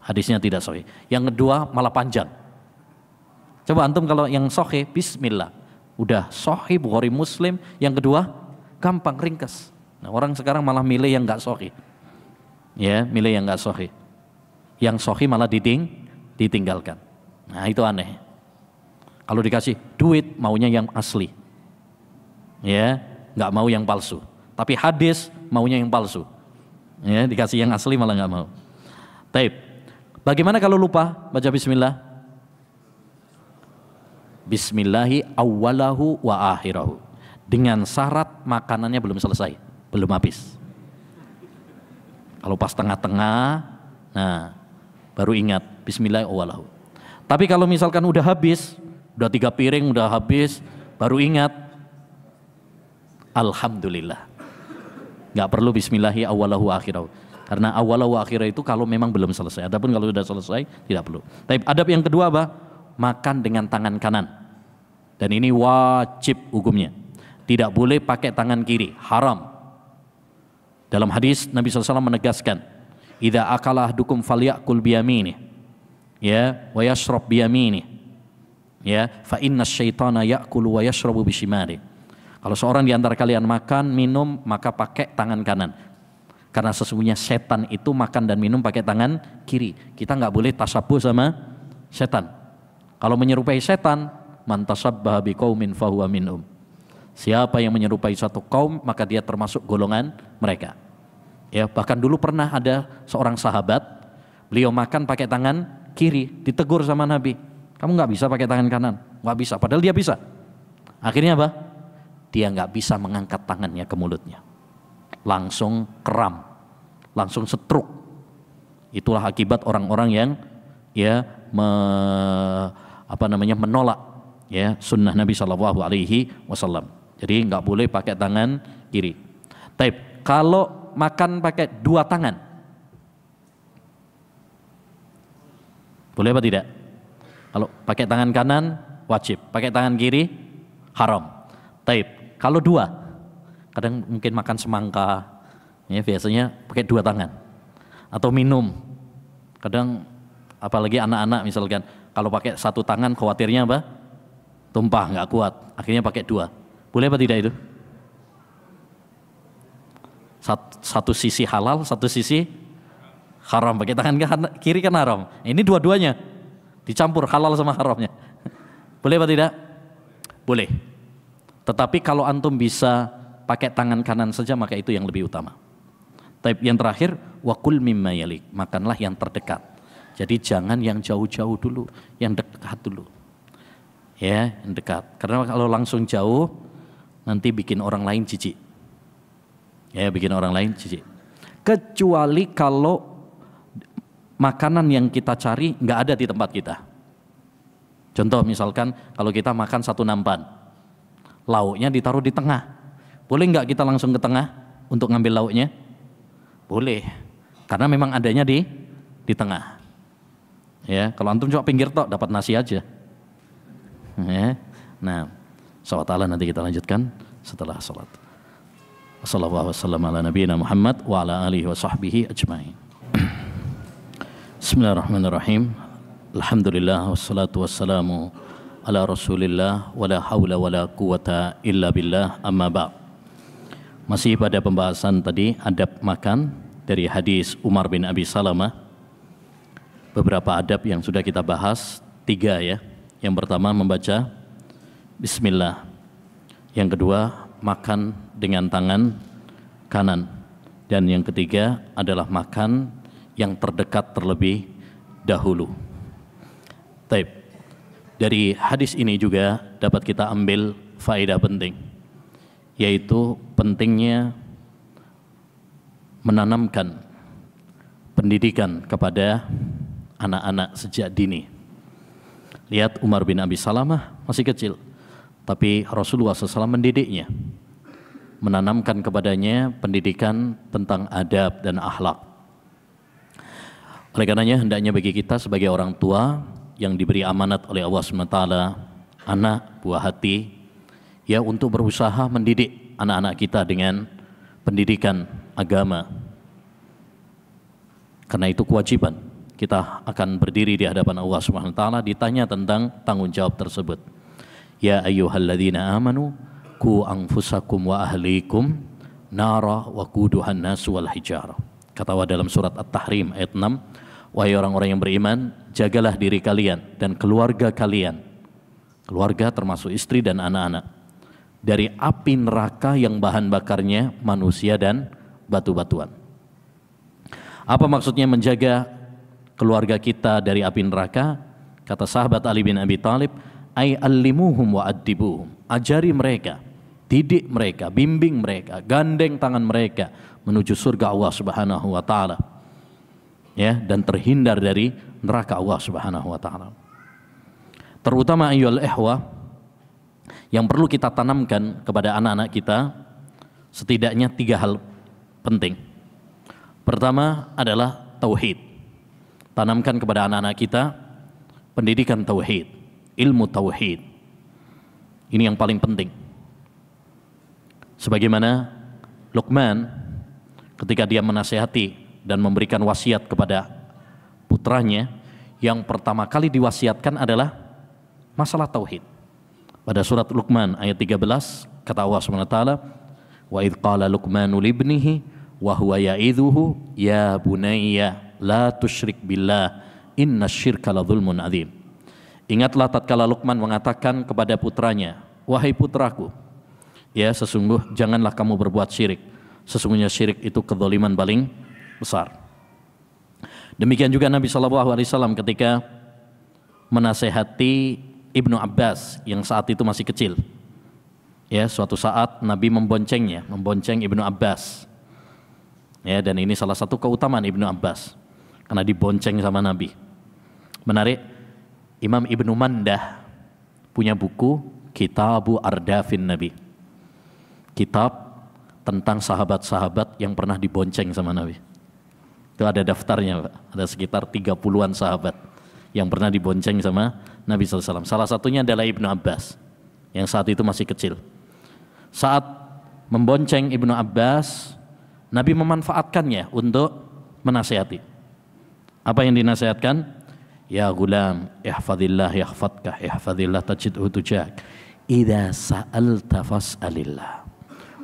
Hadisnya tidak sahih. Yang kedua malah panjang. Coba antum kalau yang sahih bismillah. Udah sahih Bukhari Muslim, yang kedua gampang ringkas. Nah, orang sekarang malah milih yang enggak sahih. Ya, milih yang enggak sahih. Yang sahih malah ditinggalkan. Nah, itu aneh. Kalau dikasih duit maunya yang asli. Ya, enggak mau yang palsu. Tapi hadis maunya yang palsu. Ya, dikasih yang asli malah enggak mau. Taib. Bagaimana kalau lupa baca bismillah? Bismillahi awwalahu wa akhirahu. Dengan syarat makanannya belum selesai, belum habis. Kalau pas tengah-tengah, nah baru ingat bismillahi awwalahu. Tapi kalau misalkan udah habis, udah 3 piring udah habis, baru ingat, alhamdulillah. Nggak perlu bismillahi awwalahu wa akhirahu. Karena awwalahu wa akhirahu itu kalau memang belum selesai. Adapun kalau sudah selesai tidak perlu. Tapi adab yang kedua apa? Makan dengan tangan kanan. Dan ini wajib hukumnya. Tidak boleh pakai tangan kiri, haram. Dalam hadis Nabi SAW menegaskan, "Idza akala ahdukum falyakul biyaminih." Ya, wa yashrab biyaminih. Ya, fa inna syaitana ya'kulu wa yashrabu bishimalihi. Kalau seorang di antara kalian makan, minum, maka pakai tangan kanan. Karena sesungguhnya setan itu makan dan minum pakai tangan kiri. Kita nggak boleh tasabuh sama setan. Kalau menyerupai setan, man tasabbaha biqaumin fahuwa minhum. Siapa yang menyerupai satu kaum, maka dia termasuk golongan mereka. Ya, bahkan dulu pernah ada seorang sahabat, beliau makan pakai tangan kiri, ditegur sama Nabi. Kamu nggak bisa pakai tangan kanan, nggak bisa. Padahal dia bisa. Akhirnya apa? Dia nggak bisa mengangkat tangannya ke mulutnya. Langsung kram, langsung stroke. Itulah akibat orang-orang yang ya menolak ya sunnah Nabi SAW. Jadi nggak boleh pakai tangan kiri. Taib. Kalau makan pakai dua tangan, boleh apa tidak? Kalau pakai tangan kanan wajib, pakai tangan kiri haram. Taib. Kalau dua, kadang mungkin makan semangka, ya biasanya pakai dua tangan. Atau minum, kadang apalagi anak-anak misalkan, kalau pakai satu tangan khawatirnya apa? Tumpah, nggak kuat. Akhirnya pakai dua. Boleh apa tidak itu? Satu sisi halal, satu sisi haram. Pakai tangan kiri kan haram. Ini dua-duanya dicampur halal sama haramnya. Boleh apa tidak? Boleh. Tetapi kalau antum bisa pakai tangan kanan saja, maka itu yang lebih utama. Tapi yang terakhir, wakul mimma yalik, makanlah yang terdekat. Jadi jangan yang jauh-jauh dulu, yang dekat dulu. Ya, yang dekat. Karena kalau langsung jauh, nanti bikin orang lain jijik. Ya, bikin orang lain jijik. Kecuali kalau makanan yang kita cari nggak ada di tempat kita. Contoh misalkan kalau kita makan satu nampan, lauknya ditaruh di tengah. Boleh nggak kita langsung ke tengah untuk ngambil lauknya? Boleh, karena memang adanya di tengah. Ya, kalau antum coba pinggir tok dapat nasi aja. Ya. Nah, insyaallah nanti kita lanjutkan setelah salat. Wassallallahu wasallam ala nabiyina Muhammad wa ala alihi wa sahbihi ajmain. Bismillahirrahmanirrahim. Alhamdulillah wassalatu wassalamu ala Rasulillah wala haula wala quwata illa billah, amma ba'd. Masih pada pembahasan tadi adab makan dari hadis Umar bin Abi Salamah. Beberapa adab yang sudah kita bahas, 3 ya. Yang pertama membaca bismillah. Yang kedua makan dengan tangan kanan. Dan yang ketiga adalah makan yang terdekat terlebih dahulu. Taib. Dari hadis ini juga dapat kita ambil faedah penting, yaitu pentingnya menanamkan pendidikan kepada anak-anak sejak dini. Lihat Umar bin Abi Salamah masih kecil, tapi Rasulullah SAW mendidiknya, menanamkan kepadanya pendidikan tentang adab dan akhlak. Oleh karenanya hendaknya bagi kita sebagai orang tua yang diberi amanat oleh Allah SWT, anak buah hati, ya, untuk berusaha mendidik anak-anak kita dengan pendidikan agama. Karena itu kewajiban kita akan berdiri di hadapan Allah SWT ditanya tentang tanggung jawab tersebut. Ya ayyuhalladzina amanu qu anfusakum wa ahlikum nara wa quduhan nas wal hijarah. Kata Allah dalam surat At-Tahrim ayat 6, wahai orang-orang yang beriman, jagalah diri kalian dan keluarga kalian, keluarga termasuk istri dan anak-anak, dari api neraka yang bahan bakarnya manusia dan batu-batuan. Apa maksudnya menjaga keluarga kita dari api neraka? Kata sahabat Ali bin Abi Thalib, ay allimuhum wa addibuhum, ajari mereka, didik mereka, bimbing mereka, gandeng tangan mereka menuju surga Allah Subhanahu wa taala. Ya, dan terhindar dari neraka Allah Subhanahu wa taala. Terutama ayyuhal ikhwah, yang perlu kita tanamkan kepada anak-anak kita setidaknya 3 hal penting. Pertama adalah tauhid. Tanamkan kepada anak-anak kita pendidikan tauhid, ilmu tauhid. Ini yang paling penting. Sebagaimana Luqman ketika dia menasihati dan memberikan wasiat kepada putranya, yang pertama kali diwasiatkan adalah masalah tauhid. Pada surat Luqman ayat 13 kata Allah SWT, wa idh qala Luqmanu libnihi wa huwa ya'idhuhu ya bunayya la tusyrik billah innasyirka la dzulmun adzim. Ingatlah tatkala Luqman mengatakan kepada putranya, wahai putraku, ya janganlah kamu berbuat syirik. Sesungguhnya syirik itu kedzaliman paling besar. Demikian juga Nabi SAW ketika menasehati Ibnu Abbas yang saat itu masih kecil. Ya, suatu saat Nabi membonceng Ibnu Abbas. Ya, dan ini salah satu keutamaan Ibnu Abbas karena dibonceng sama Nabi. Menarik, Imam Ibnu Mandah punya buku Kitabu Ardafin Nabi. Kitab tentang sahabat-sahabat yang pernah dibonceng sama Nabi. Itu ada daftarnya, Pak. Ada sekitar 30-an sahabat yang pernah dibonceng sama Nabi SAW. Salah satunya adalah Ibnu Abbas yang saat itu masih kecil. Saat membonceng Ibnu Abbas, Nabi memanfaatkannya untuk menasihati. Apa yang dinasihatkan? Ya gulam, ihfadillah yahfadka, ihfadillah tajidhu tujak. Idza sa'alta fas'alillah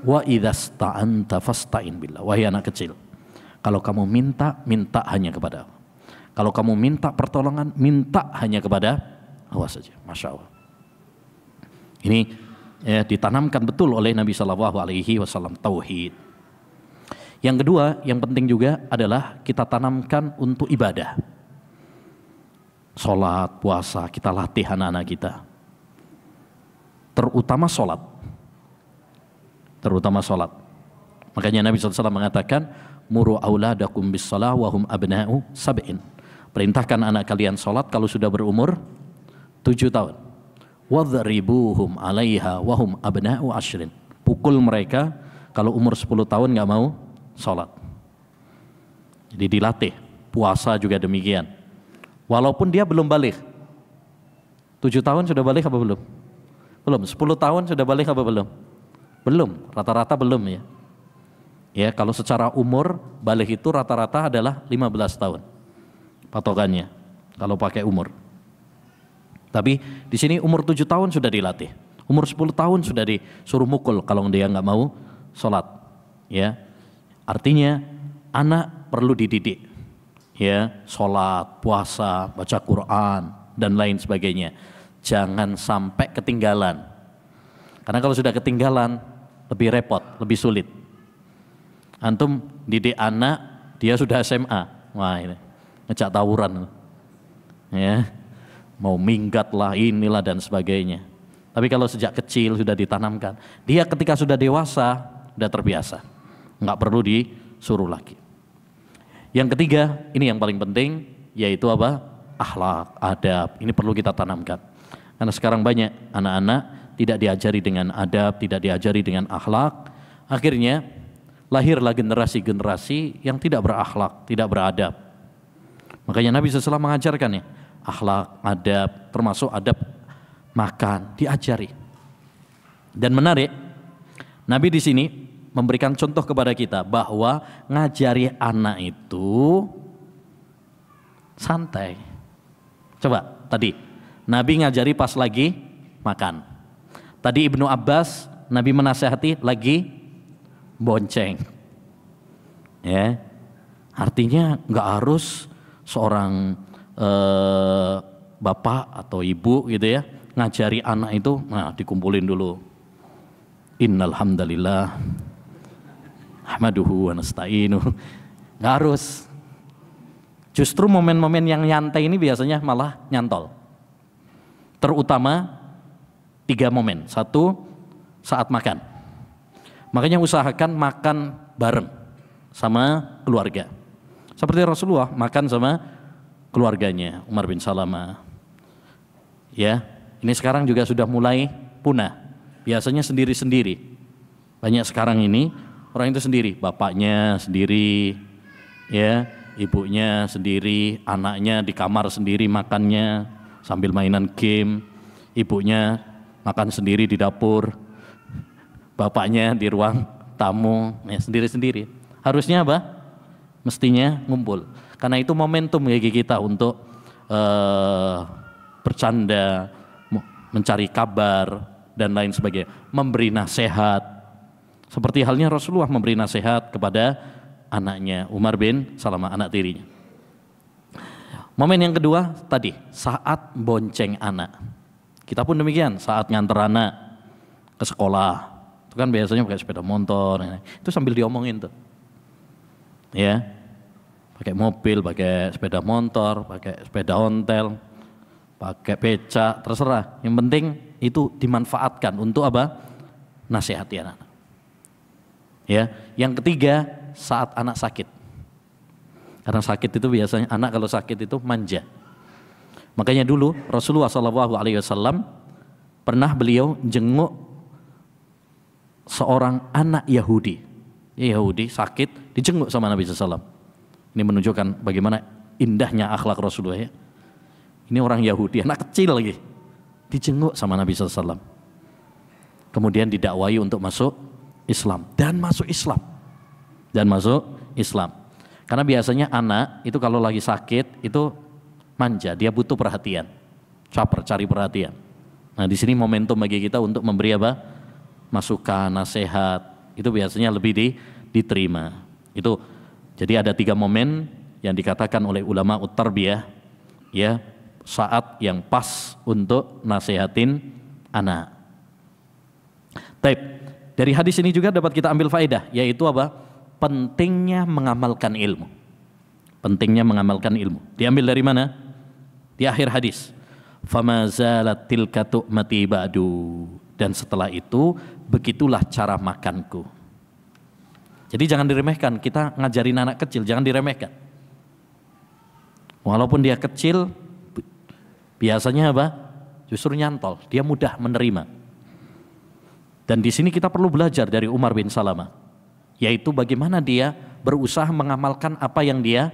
wa idza sta'anta fasta'in billah. Wahai anak kecil, kalau kamu minta, minta hanya kepada Allah. Kalau kamu minta pertolongan, minta hanya kepada Allah saja. Masya Allah. Ini ya, ditanamkan betul oleh Nabi SAW tauhid. Yang kedua, yang penting juga adalah kita tanamkan untuk ibadah. Sholat, puasa, kita latih anak-anak kita. Terutama sholat. Terutama sholat. Makanya Nabi SAW mengatakan, muru auladakum bis shalah wa hum abna'u sab'in. Perintahkan anak kalian sholat kalau sudah berumur 7 tahun. Wadhribuhum 'alaiha wa hum abna'u 'ashrin. Pukul mereka kalau umur 10 tahun nggak mau sholat. Jadi dilatih. Puasa juga demikian. Walaupun dia belum balik. 7 tahun sudah balik apa belum? Belum. 10 tahun sudah balik apa belum? Belum. Rata-rata belum ya. Ya, kalau secara umur balik itu rata-rata adalah 15 tahun. Patokannya kalau pakai umur. Tapi di sini umur 7 tahun sudah dilatih. Umur 10 tahun sudah disuruh mukul kalau dia nggak mau sholat. Ya. Artinya anak perlu dididik. Ya, sholat, puasa, baca Quran dan lain sebagainya. Jangan sampai ketinggalan. Karena kalau sudah ketinggalan lebih repot, lebih sulit. Antum didik anak, dia sudah SMA. Wah, ini ngejak tawuran. Ya. Mau minggat lah, inilah dan sebagainya. Tapi kalau sejak kecil sudah ditanamkan, dia ketika sudah dewasa sudah terbiasa. Enggak perlu disuruh lagi. Yang ketiga, ini yang paling penting, yaitu apa? Akhlak, adab. Ini perlu kita tanamkan. Karena sekarang banyak anak-anak tidak diajari dengan adab, tidak diajari dengan akhlak. Akhirnya lahirlah generasi-generasi yang tidak berakhlak, tidak beradab. Makanya Nabi SAW mengajarkan ya, akhlak, adab, termasuk adab makan, diajari. Dan menarik, Nabi di sini memberikan contoh kepada kita bahwa ngajari anak itu santai. Coba tadi Nabi ngajari pas lagi makan. Tadi Ibnu Abbas Nabi menasehati lagi bonceng. Ya. Artinya nggak harus seorang bapak atau ibu gitu ya ngajari anak itu, nah dikumpulin dulu. Innal hamdalillah ahmaduhu wa nasta'inuh. Nggak harus. Justru momen-momen yang nyantai ini biasanya malah nyantol. Terutama 3 momen. 1, saat makan. Makanya usahakan makan bareng sama keluarga. Seperti Rasulullah makan sama keluarganya, Umar bin Salamah. Ya, ini sekarang juga sudah mulai punah. Biasanya sendiri-sendiri. Banyak sekarang ini orang itu sendiri, bapaknya sendiri, ya, ibunya sendiri, anaknya di kamar sendiri makannya sambil mainan game, ibunya makan sendiri di dapur, bapaknya di ruang tamu, ya, sendiri-sendiri. Harusnya apa? Mestinya ngumpul. Karena itu momentum bagi kita untuk bercanda, mencari kabar dan lain sebagainya, memberi nasihat. Seperti halnya Rasulullah memberi nasihat kepada anaknya Umar bin Salamah, anak tirinya. Momen yang kedua tadi, saat bonceng anak. Kita pun demikian, saat nganter anak ke sekolah. Itu kan biasanya pakai sepeda motor, itu sambil diomongin tuh. Ya, pakai mobil, pakai sepeda motor, pakai sepeda ontel, pakai becak, terserah. Yang penting itu dimanfaatkan untuk apa? Nasihati anak. Ya, yang ketiga saat anak sakit. Karena sakit itu biasanya anak kalau sakit itu manja. Makanya dulu Rasulullah SAW pernah beliau jenguk seorang anak Yahudi. Yahudi sakit dijenguk sama Nabi SAW. Ini menunjukkan bagaimana indahnya akhlak Rasulullah ya. Ini orang Yahudi, anak kecil lagi, dijenguk sama Nabi SAW. Kemudian didakwai untuk masuk Islam dan masuk Islam. Dan masuk Islam. Karena biasanya anak itu kalau lagi sakit itu manja, dia butuh perhatian, caper, cari perhatian. Nah di sini momentum bagi kita untuk memberi apa? Masukan, nasihat, itu biasanya lebih diterima. Itu jadi ada 3 momen yang dikatakan oleh ulama ut-tarbiyah, ya, saat yang pas untuk nasihatin anak. Taib. Dari hadis ini juga dapat kita ambil faedah, yaitu apa? Pentingnya mengamalkan ilmu. Pentingnya mengamalkan ilmu. Diambil dari mana? Di akhir hadis. Fama zalat tilka tu'mati ba'du. Dan setelah itu begitulah cara makanku. Jadi jangan diremehkan. Kita ngajarin anak kecil, jangan diremehkan. Walaupun dia kecil, biasanya apa? Justru nyantol. Dia mudah menerima. Dan di sini kita perlu belajar dari Umar bin Salamah. Yaitu bagaimana dia berusaha mengamalkan apa yang dia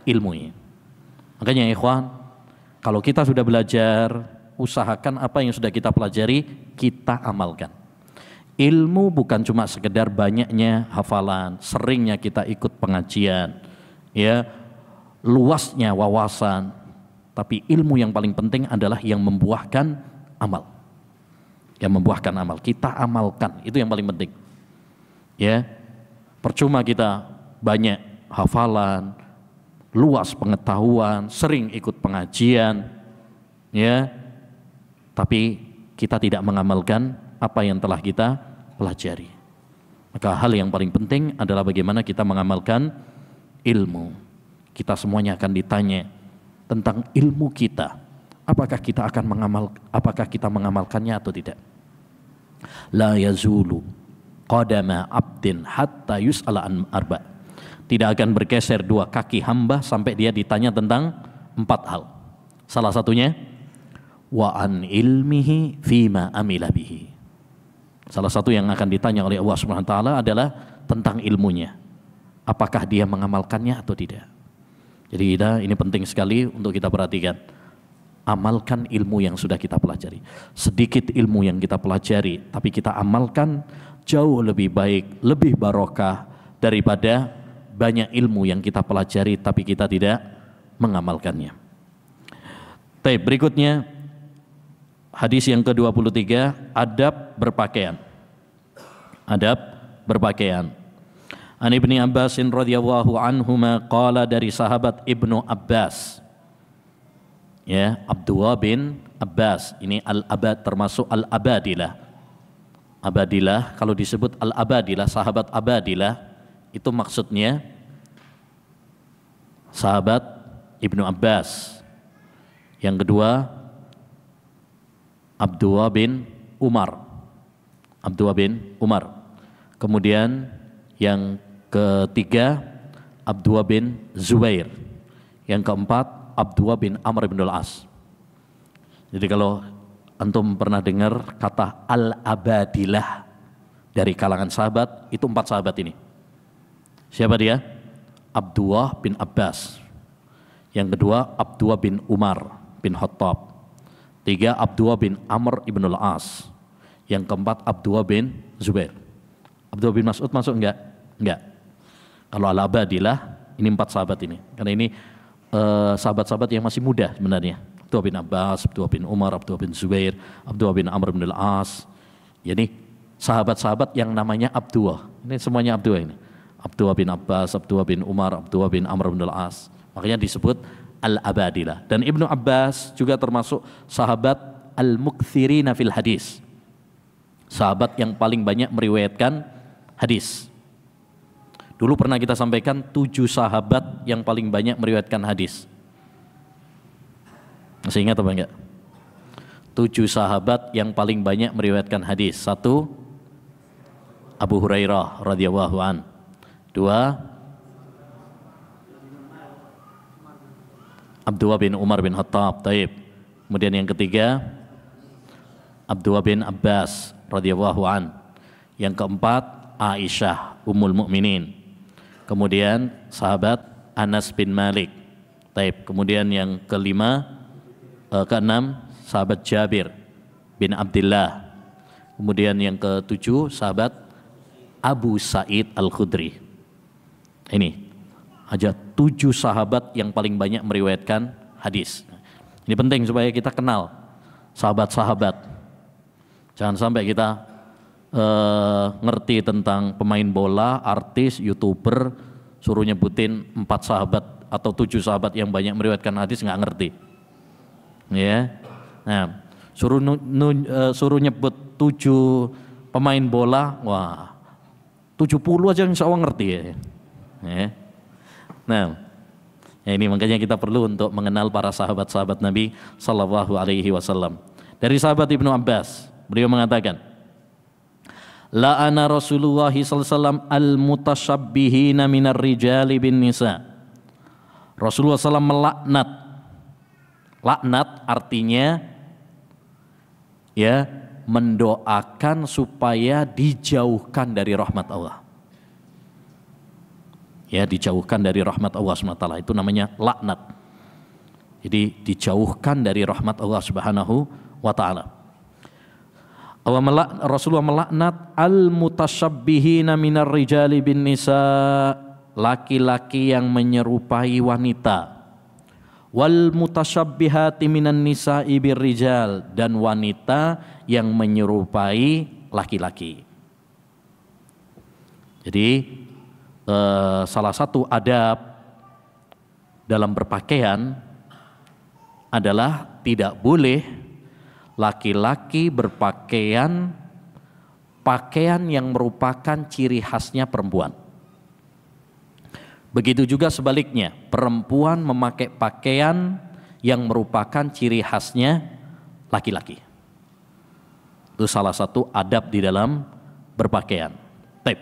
ilmui. Makanya ikhwan, kalau kita sudah belajar, usahakan apa yang sudah kita pelajari, kita amalkan. Ilmu bukan cuma sekedar banyaknya hafalan, seringnya kita ikut pengajian, ya, luasnya wawasan, tapi ilmu yang paling penting adalah yang membuahkan amal. Yang membuahkan amal, kita amalkan, itu yang paling penting. Ya, percuma kita banyak hafalan, luas pengetahuan, sering ikut pengajian, ya, tapi kita tidak mengamalkan apa yang telah kita pelajari. Maka hal yang paling penting adalah bagaimana kita mengamalkan ilmu. Kita semuanya akan ditanya tentang ilmu kita. Apakah kita mengamalkannya atau tidak? La yazulu qadama abdin hatta yus'ala an arba. Tidak akan bergeser 2 kaki hamba sampai dia ditanya tentang 4 hal. Salah satunya wa an ilmihi fima amila bihi. Salah satu yang akan ditanya oleh Allah Subhanahu wa taala adalah tentang ilmunya. Apakah dia mengamalkannya atau tidak? Jadi ini penting sekali untuk kita perhatikan. Amalkan ilmu yang sudah kita pelajari. Sedikit ilmu yang kita pelajari tapi kita amalkan jauh lebih baik, lebih barokah daripada banyak ilmu yang kita pelajari tapi kita tidak mengamalkannya. Baik, berikutnya hadis yang ke-23, adab berpakaian. Adab berpakaian. An Ibni Abbas radhiyallahu anhuma qala, dari sahabat Ibnu Abbas, ya, Abdullah bin Abbas, ini al-abad termasuk al-abadilah. Abadilah, kalau disebut al-abadilah, sahabat abadilah, itu maksudnya sahabat Ibnu Abbas. Yang kedua Abdullah bin Umar. Abdullah bin Umar. Kemudian yang ketiga Abdullah bin Zubair. Yang keempat Abdullah bin Amr bin Al-As. Jadi kalau antum pernah dengar kata al-abadilah dari kalangan sahabat, itu 4 sahabat ini. Siapa dia? Abdullah bin Abbas. Yang kedua Abdullah bin Umar bin Khattab. 3 Abdullah bin Amr ibn Al-As. Yang keempat Abdullah bin Zubair. Abdullah bin Mas'ud masuk enggak? Enggak. Kalau al-abadilah ini 4 sahabat ini. Karena ini sahabat-sahabat yang masih muda sebenarnya. Abdullah bin Abbas, Abdullah bin Umar, Abdullah bin Zubair, Abdullah bin Amr bin Al-As. Jadi sahabat-sahabat yang namanya Abdullah. Ini semuanya Abdullah ini. Abdullah bin Abbas, Abdullah bin Umar, Abdullah bin Amr bin Al-As. Makanya disebut Al-Abadilah. Dan Ibnu Abbas juga termasuk sahabat Al-Mukthirina fil hadis. Sahabat yang paling banyak meriwayatkan hadis. Dulu pernah kita sampaikan 7 sahabat yang paling banyak meriwayatkan hadis. Masih ingat apa enggak? 7 sahabat yang paling banyak meriwayatkan hadis. 1, Abu Hurairah radhiyallahu an. 2, Abdullah bin Umar bin Khattab. Taib. Kemudian yang ketiga, Abdullah bin Abbas radhiyallahu an. Yang keempat, Aisyah ummul mukminin. Kemudian sahabat Anas bin Malik. Taib. Kemudian yang keenam sahabat Jabir bin Abdullah. Kemudian yang ketujuh sahabat Abu Sa'id Al-Khudri. Ini aja 7 sahabat yang paling banyak meriwayatkan hadis. Ini penting supaya kita kenal sahabat-sahabat. Jangan sampai kita ngerti tentang pemain bola, artis, YouTuber, suruh nyebutin 4 sahabat atau 7 sahabat yang banyak meriwayatkan hadis, nggak ngerti. Ya. Nah, suruh nyebut 7 pemain bola, wah 70 aja insya Allah ngerti ya. Ya. Nah, ya ini makanya kita perlu untuk mengenal para sahabat-sahabat Nabi Sallallahu Alaihi Wasallam. Dari sahabat Ibnu Abbas, beliau mengatakan, la'ana Rasulullah sallallahu alaihi wasallam al-mutasyabbihina minar rijali bin nisa. Rasulullah SAW melaknat. Laknat artinya ya mendoakan supaya dijauhkan dari rahmat Allah. Ya, dijauhkan dari rahmat Allah SWT. Itu namanya laknat. Jadi dijauhkan dari rahmat Allah Subhanahu wa taala. Rasulullah melaknat al-mutasyabbihina minar rijali bin nisa, laki-laki yang menyerupai wanita, wal mutasyabbihati minan nisa'i birrijal, dan wanita yang menyerupai laki-laki. Jadi salah satu adab dalam berpakaian adalah tidak boleh laki-laki berpakaian pakaian yang merupakan ciri khasnya perempuan. Begitu juga sebaliknya, perempuan memakai pakaian yang merupakan ciri khasnya laki-laki. Itu salah satu adab di dalam berpakaian. Baik.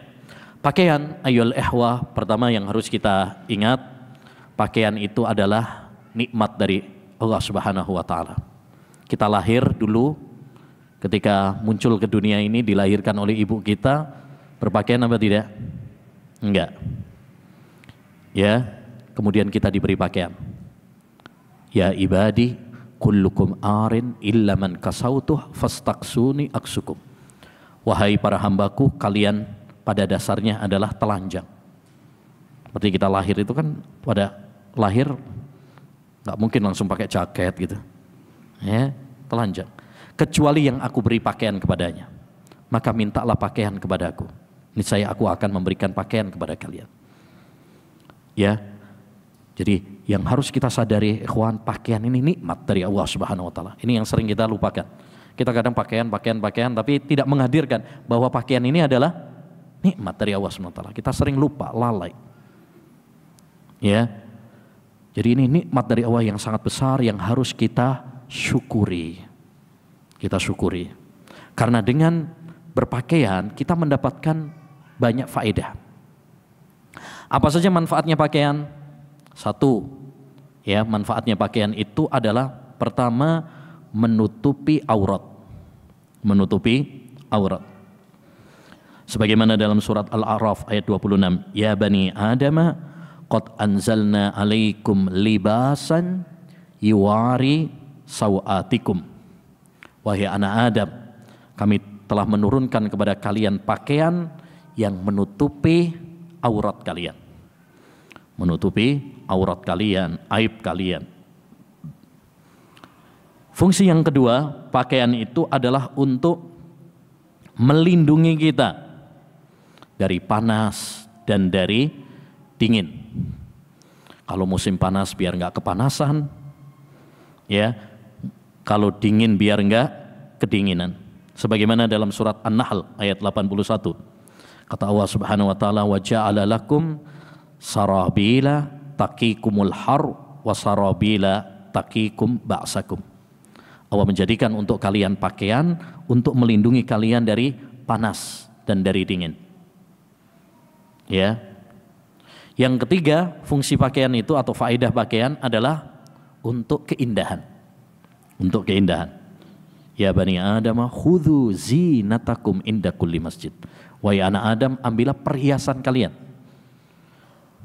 Pakaian ayyul ihwa, pertama yang harus kita ingat, pakaian itu adalah nikmat dari Allah Subhanahu wa taala. Kita lahir dulu, ketika muncul ke dunia ini dilahirkan oleh ibu kita, berpakaian apa tidak? Enggak. Ya, kemudian kita diberi pakaian. Ya ibadi, kullukum arin illa man kasautuh fastaksuni aksukum. Wahai para hambaku, kalian pada dasarnya adalah telanjang. Seperti kita lahir itu kan, pada lahir nggak mungkin langsung pakai jaket gitu. Ya, telanjang. Kecuali yang aku beri pakaian kepadanya, maka mintalah pakaian kepadaku. Niscaya aku akan memberikan pakaian kepada kalian. Ya, jadi yang harus kita sadari, ikhwan, pakaian ini nikmat dari Allah Subhanahu Wa Taala. Ini yang sering kita lupakan. Kita kadang pakaian, tapi tidak menghadirkan bahwa pakaian ini adalah nikmat dari Allah Subhanahu Wa Taala. Kita sering lupa, lalai. Ya, jadi ini nikmat dari Allah yang sangat besar yang harus kita syukuri. Kita syukuri. Karena dengan berpakaian kita mendapatkan banyak faedah. Apa saja manfaatnya pakaian? Satu, ya, manfaatnya pakaian itu adalah pertama menutupi aurat. Menutupi aurat. Sebagaimana dalam surat Al-A'raf ayat 26, ya bani Adama qad anzalna alaikum libasan yuwari sawatikum. Wahai anak Adam, kami telah menurunkan kepada kalian pakaian yang menutupi aurat kalian. Menutupi aurat kalian, aib kalian. Fungsi yang kedua, pakaian itu adalah untuk melindungi kita dari panas dan dari dingin. Kalau musim panas biar nggak kepanasan, ya. Kalau dingin biar nggak kedinginan. Sebagaimana dalam surat An-Nahl ayat 81. Kata Allah Subhanahu wa taala, "Wa ja'ala lakum sarabila taqikumul har wa sarabila taqikum ba'sakum." Allah menjadikan untuk kalian pakaian untuk melindungi kalian dari panas dan dari dingin. Ya. Yang ketiga, fungsi pakaian itu atau faedah pakaian adalah untuk keindahan. Untuk keindahan. Ya bani Adam, khudhu zinatakum inda kulli masjid. Wahai anak Adam, ambillah perhiasan kalian.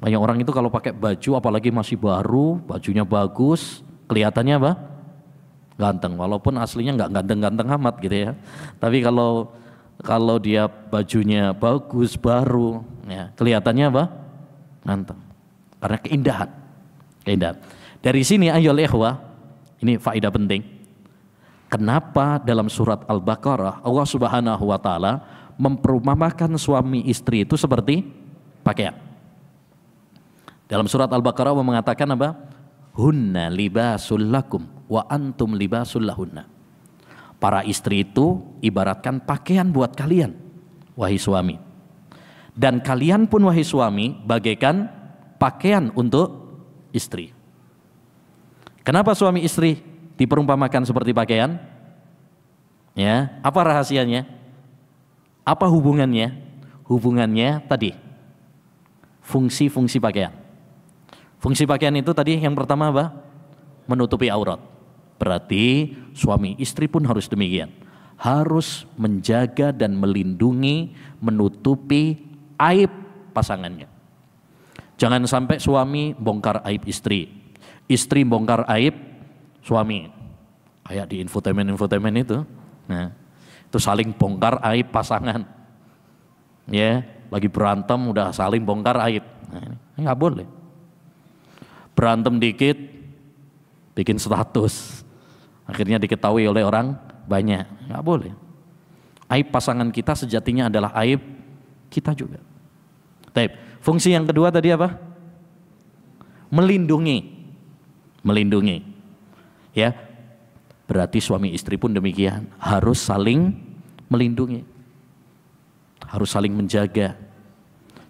Banyak orang itu kalau pakai baju, apalagi masih baru, bajunya bagus, kelihatannya apa? Ganteng, walaupun aslinya nggak ganteng-ganteng amat gitu ya. Tapi kalau dia bajunya bagus, baru, ya, kelihatannya apa? Ganteng. Karena keindahan. Keindahan. Dari sini ayolah ikhwah, ini faedah penting. Kenapa dalam surat Al-Baqarah Allah Subhanahu wa taala memperumpamakan suami istri itu seperti pakaian. Dalam surat Al-Baqarah Allah mengatakan apa? Hunna libasul lakum wa antum libasul lahunna. Para istri itu ibaratkan pakaian buat kalian, wahai suami. Dan kalian pun wahai suami bagaikan pakaian untuk istri. Kenapa suami istri diperumpamakan seperti pakaian? Ya, apa rahasianya? Apa hubungannya? Hubungannya tadi fungsi-fungsi pakaian. Fungsi pakaian itu tadi yang pertama apa? Menutupi aurat. Berarti suami istri pun harus demikian. Harus menjaga dan melindungi, menutupi aib pasangannya. Jangan sampai suami bongkar aib istri, istri bongkar aib suami. Kayak di infotainment itu. Nah, itu saling bongkar aib pasangan. Ya, lagi berantem udah saling bongkar aib. Nah, ini nggak boleh. Berantem dikit bikin status, akhirnya diketahui oleh orang banyak. Nggak boleh. Aib pasangan kita sejatinya adalah aib kita juga. Baik. Fungsi yang kedua tadi apa? Melindungi. Melindungi. Ya. Berarti suami istri pun demikian, harus saling melindungi. Harus saling menjaga.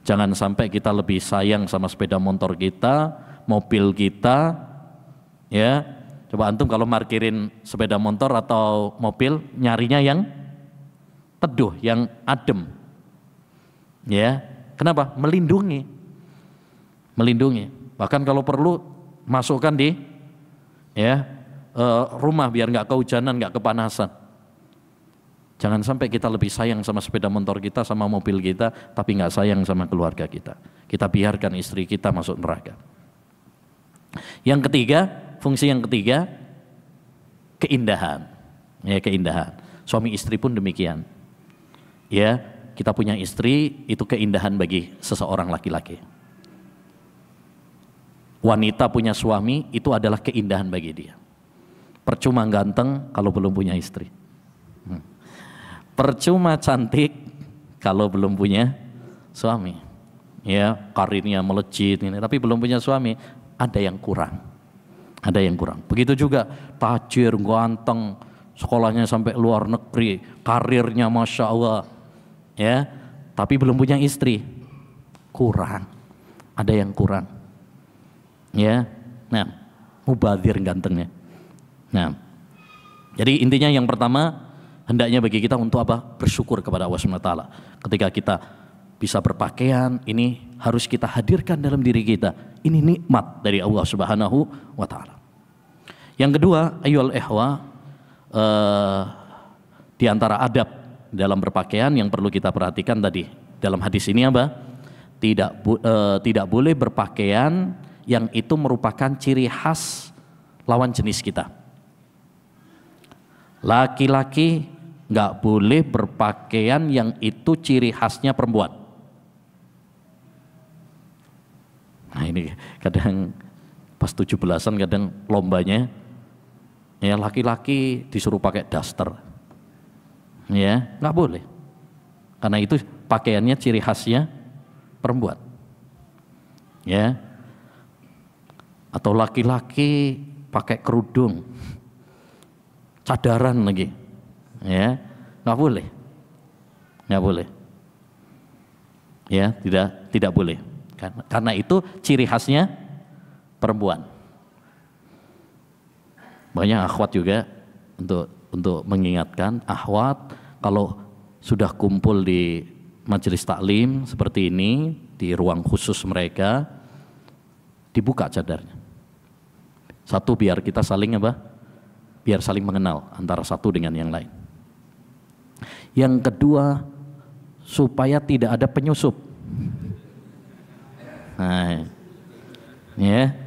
Jangan sampai kita lebih sayang sama sepeda motor kita, mobil kita, ya. Coba antum kalau parkirin sepeda motor atau mobil, nyarinya yang teduh, yang adem, ya. Kenapa? Melindungi, melindungi. Bahkan kalau perlu masukkan di, ya, rumah biar nggak kehujanan, nggak kepanasan. Jangan sampai kita lebih sayang sama sepeda motor kita, sama mobil kita, tapi nggak sayang sama keluarga kita. Kita biarkan istri kita masuk neraka. Yang ketiga, fungsi yang ketiga, keindahan. Ya, keindahan. Suami istri pun demikian. Ya, kita punya istri itu keindahan bagi seseorang laki-laki. Wanita punya suami itu adalah keindahan bagi dia. Percuma ganteng kalau belum punya istri. Percuma cantik kalau belum punya suami. Ya, karirnya melejit ini, tapi belum punya suami, ada yang kurang. Ada yang kurang. Begitu juga tajir, ganteng, sekolahnya sampai luar negeri, karirnya Masya Allah, ya, tapi belum punya istri, kurang. Ada yang kurang. Ya, nah, mubadzir gantengnya. Nah, jadi intinya yang pertama, hendaknya bagi kita untuk apa? Bersyukur kepada Allah SWT. Ketika kita bisa berpakaian, ini harus kita hadirkan dalam diri kita. Ini nikmat dari Allah Subhanahu wa Ta'ala. Yang kedua, ayyuhal ikhwah, di antara adab dalam berpakaian yang perlu kita perhatikan tadi dalam hadis ini apa? Tidak boleh berpakaian yang itu merupakan ciri khas lawan jenis kita. Laki-laki nggak boleh berpakaian yang itu ciri khasnya perempuan. Nah ini kadang pas 17-an kadang lombanya Ya, laki-laki disuruh pakai daster, ya nggak boleh, karena itu pakaiannya ciri khasnya perempuan. Ya, atau laki-laki pakai kerudung, cadaran lagi, ya nggak boleh, nggak boleh. Ya, tidak boleh, karena itu ciri khasnya perempuan. Banyak akhwat juga untuk mengingatkan akhwat, kalau sudah kumpul di majelis taklim seperti ini, di ruang khusus mereka, dibuka cadarnya. Satu, biar kita saling apa? Biar saling mengenal antara satu dengan yang lain. Yang kedua, supaya tidak ada penyusup. Nah, ya.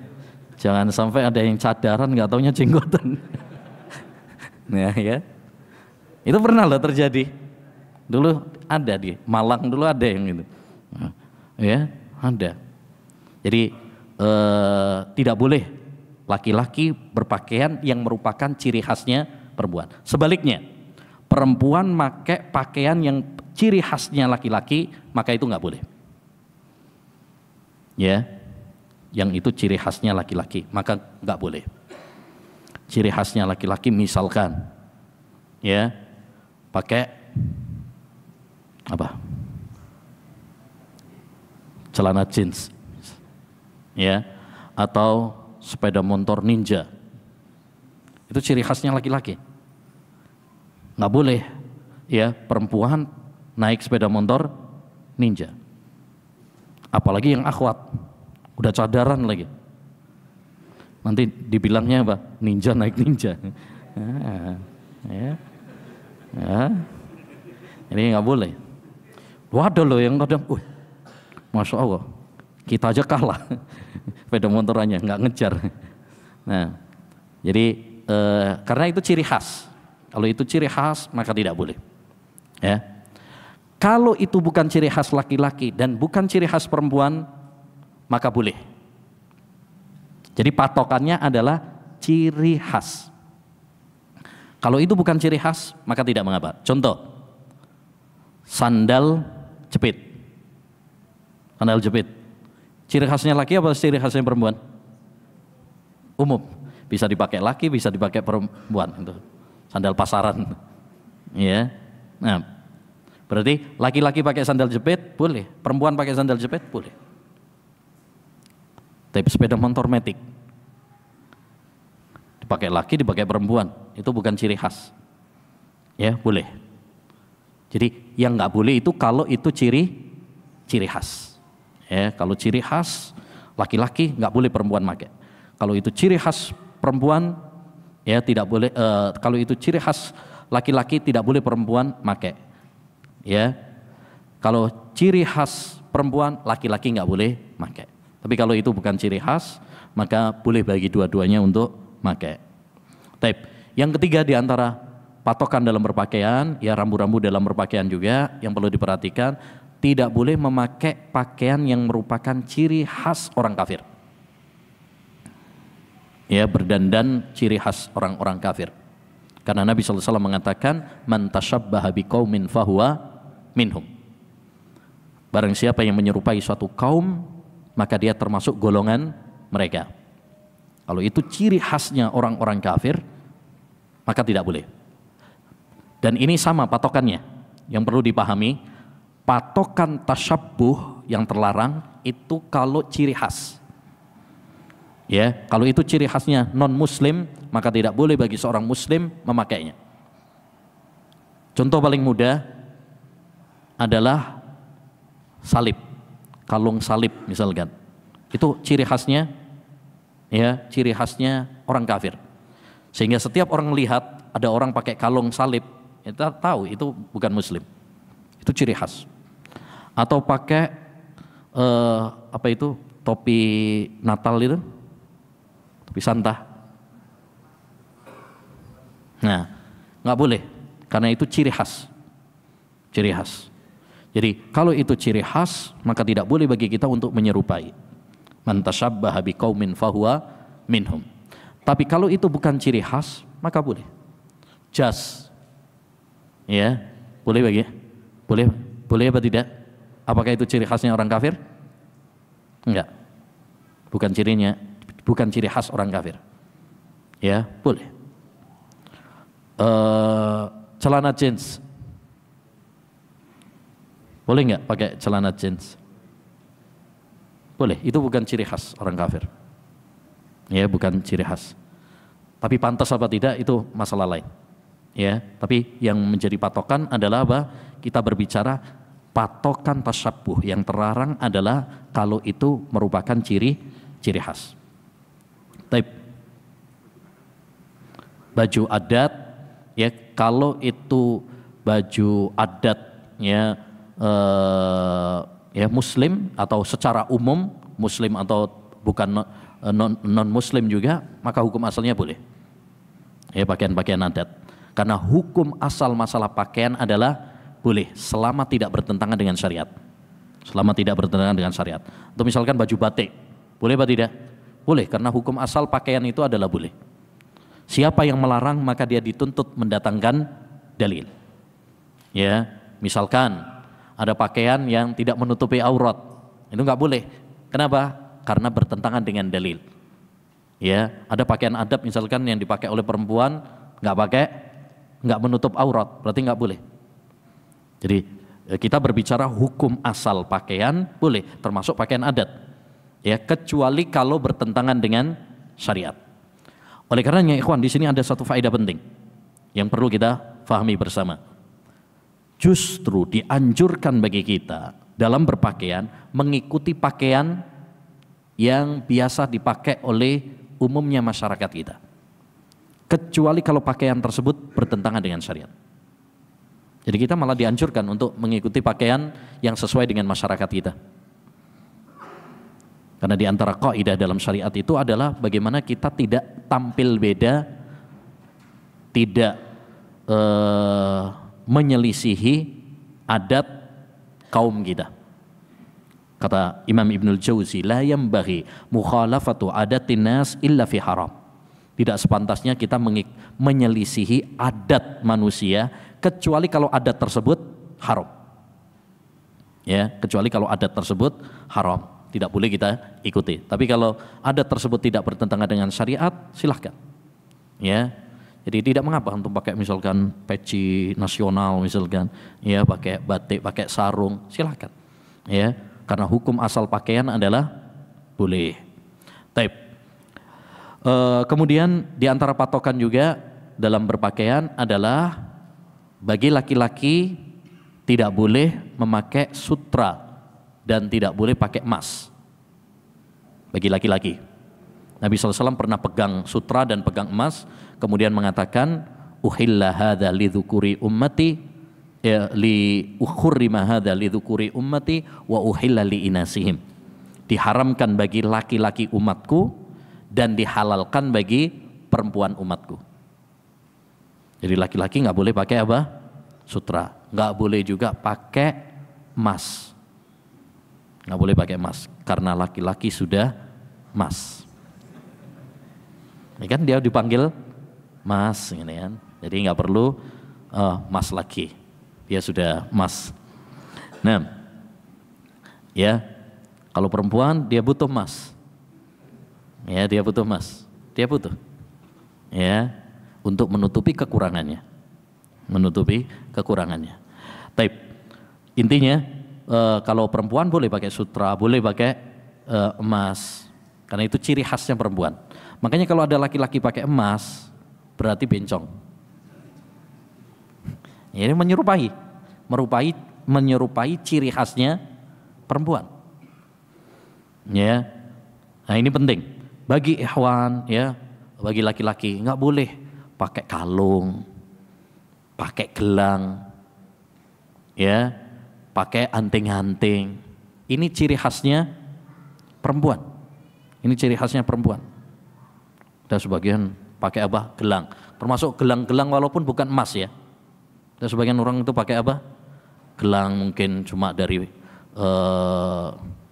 Jangan sampai ada yang cadaran nggak taunya jenggotan. Nah, ya. Itu pernah loh terjadi. Dulu ada di Malang, dulu ada yang gitu. Nah, ya, ada. Jadi tidak boleh laki-laki berpakaian yang merupakan ciri khasnya perempuan. Sebaliknya, perempuan pakai pakaian yang ciri khasnya laki-laki, maka itu nggak boleh. Ya. Yang itu ciri khasnya laki-laki, maka nggak boleh. Ciri khasnya laki-laki misalkan, ya, pakai apa? Celana jeans, ya, atau sepeda motor ninja. Itu ciri khasnya laki-laki. Nggak boleh, ya, perempuan naik sepeda motor ninja. Apalagi yang akhwat. Udah cadaran lagi, nanti dibilangnya apa? Ninja naik ninja. Ini nggak boleh. Waduh loh yang kadang, masya Allah, kita aja kalah, sepeda motorannya nggak ngejar. Nah, jadi karena itu ciri khas. Kalau itu ciri khas, maka tidak boleh. Ya, kalau itu bukan ciri khas laki-laki dan bukan ciri khas perempuan, maka boleh. Jadi patokannya adalah ciri khas. Kalau itu bukan ciri khas, maka tidak mengapa. Contoh, sandal jepit. Sandal jepit. Ciri khasnya laki apa ciri khasnya perempuan? Umum. Bisa dipakai laki, bisa dipakai perempuan. Itu sandal pasaran. Ya. Nah, berarti laki-laki pakai sandal jepit boleh, perempuan pakai sandal jepit boleh. Tapi sepeda motor matic dipakai laki, dipakai perempuan, itu bukan ciri khas. Ya, boleh. Jadi yang nggak boleh itu kalau itu ciri khas. Ya, kalau ciri khas laki-laki nggak boleh perempuan pakai. Kalau itu ciri khas perempuan, ya tidak boleh. Kalau itu ciri khas laki-laki tidak boleh perempuan pakai. Ya, kalau ciri khas perempuan, laki-laki nggak boleh pakai. Tapi kalau itu bukan ciri khas, maka boleh bagi dua-duanya untuk pakai. Taip. Yang ketiga di antara patokan dalam berpakaian, ya rambu-rambu dalam berpakaian juga yang perlu diperhatikan, tidak boleh memakai pakaian yang merupakan ciri khas orang kafir. Ya, berdandan ciri khas orang-orang kafir. Karena Nabi SAW mengatakan, man tashabbaha biqaumin fahuwa minhum. Barang siapa yang menyerupai suatu kaum, maka dia termasuk golongan mereka. Kalau itu ciri khasnya orang-orang kafir, maka tidak boleh. Dan ini sama patokannya. Yang perlu dipahami, patokan tasyabbuh yang terlarang itu kalau ciri khas. Ya, kalau itu ciri khasnya non-muslim, maka tidak boleh bagi seorang muslim memakainya. Contoh paling mudah adalah salib. Kalung salib misalkan, itu ciri khasnya, ya ciri khasnya orang kafir. Sehingga setiap orang melihat ada orang pakai kalung salib, kita tahu itu bukan muslim. Itu ciri khas. Atau pakai apa itu topi Natal itu, topi Santa. Nah, nggak boleh, karena itu ciri khas, ciri khas. Jadi kalau itu ciri khas, maka tidak boleh bagi kita untuk menyerupai. Man tashabbaha biqaumin fahuwa minhum. Tapi kalau itu bukan ciri khas, maka boleh. Jas, ya, boleh bagi, boleh apa tidak? Apakah itu ciri khasnya orang kafir? Enggak, bukan cirinya, bukan ciri khas orang kafir. Ya, boleh. Celana jeans, boleh nggak pakai celana jeans? Boleh, itu bukan ciri khas orang kafir. Ya, bukan ciri khas. Tapi pantas apa tidak itu masalah lain. Ya, tapi yang menjadi patokan adalah apa? Kita berbicara patokan tasyabuh yang terlarang adalah kalau itu merupakan ciri khas. Taib. Baju adat, ya kalau itu baju adatnya ya Muslim atau secara umum Muslim atau bukan non Muslim juga, maka hukum asalnya boleh. Ya, pakaian-pakaian adat. Karena hukum asal masalah pakaian adalah boleh selama tidak bertentangan dengan syariat. Selama tidak bertentangan dengan syariat. Atau misalkan baju batik, boleh apa tidak? Boleh, karena hukum asal pakaian itu adalah boleh. Siapa yang melarang maka dia dituntut mendatangkan dalil. Ya, misalkan ada pakaian yang tidak menutupi aurat, itu nggak boleh. Kenapa? Karena bertentangan dengan dalil. Ya, ada pakaian adat misalkan yang dipakai oleh perempuan nggak menutup aurat, berarti nggak boleh. Jadi kita berbicara hukum asal pakaian boleh, termasuk pakaian adat. Ya, kecuali kalau bertentangan dengan syariat. Oleh karenanya, ikhwan, di sini ada satu faedah penting yang perlu kita fahami bersama. Justru dianjurkan bagi kita dalam berpakaian mengikuti pakaian yang biasa dipakai oleh umumnya masyarakat kita, kecuali kalau pakaian tersebut bertentangan dengan syariat. Jadi kita malah dianjurkan untuk mengikuti pakaian yang sesuai dengan masyarakat kita. Karena di antara kaidah dalam syariat itu adalah bagaimana kita tidak tampil beda, tidak menyelisihi adat kaum kita. Kata Imam Ibnul Jauzi, la yambaghi mukhalafatu adatin nas illa fi haram. Tidak sepantasnya kita menyelisihi adat manusia kecuali kalau adat tersebut haram. Ya, kecuali kalau adat tersebut haram, tidak boleh kita ikuti. Tapi kalau adat tersebut tidak bertentangan dengan syariat, silahkan. Ya, jadi tidak mengapa untuk pakai misalkan peci nasional misalkan, ya pakai batik, pakai sarung, silahkan. Ya, karena hukum asal pakaian adalah boleh. Taib. Kemudian di antara patokan juga dalam berpakaian adalah bagi laki-laki tidak boleh memakai sutra dan tidak boleh pakai emas. Bagi laki-laki, Nabi SAW pernah pegang sutra dan pegang emas, kemudian mengatakan, uhilla hadza lidzukuri ummati, li ukhurrima hadza lidzukuri ummati wa uhilla li inasihim. Diharamkan bagi laki-laki umatku dan dihalalkan bagi perempuan umatku. Jadi laki-laki nggak boleh pakai apa? Sutra. Nggak boleh juga pakai emas. Nggak boleh pakai emas karena laki-laki sudah mas. Ini kan dia dipanggil mas, ini kan. Jadi nggak perlu mas lagi. Dia sudah mas. Nah, ya, kalau perempuan dia butuh mas. Ya, dia butuh mas. Dia butuh. Ya, untuk menutupi kekurangannya. Menutupi kekurangannya. Taib. Intinya kalau perempuan boleh pakai sutra, boleh pakai emas. Karena itu ciri khasnya perempuan. Makanya kalau ada laki-laki pakai emas, berarti bencong. Ini menyerupai ciri khasnya perempuan. Ya, nah ini penting bagi ikhwan, ya, bagi laki-laki nggak boleh pakai kalung, pakai gelang, ya, pakai anting-anting. Ini ciri khasnya perempuan. Ini ciri khasnya perempuan. Dan sebagian pakai apa? Gelang. Termasuk gelang-gelang walaupun bukan emas ya. Dan sebagian orang itu pakai apa? Gelang mungkin cuma dari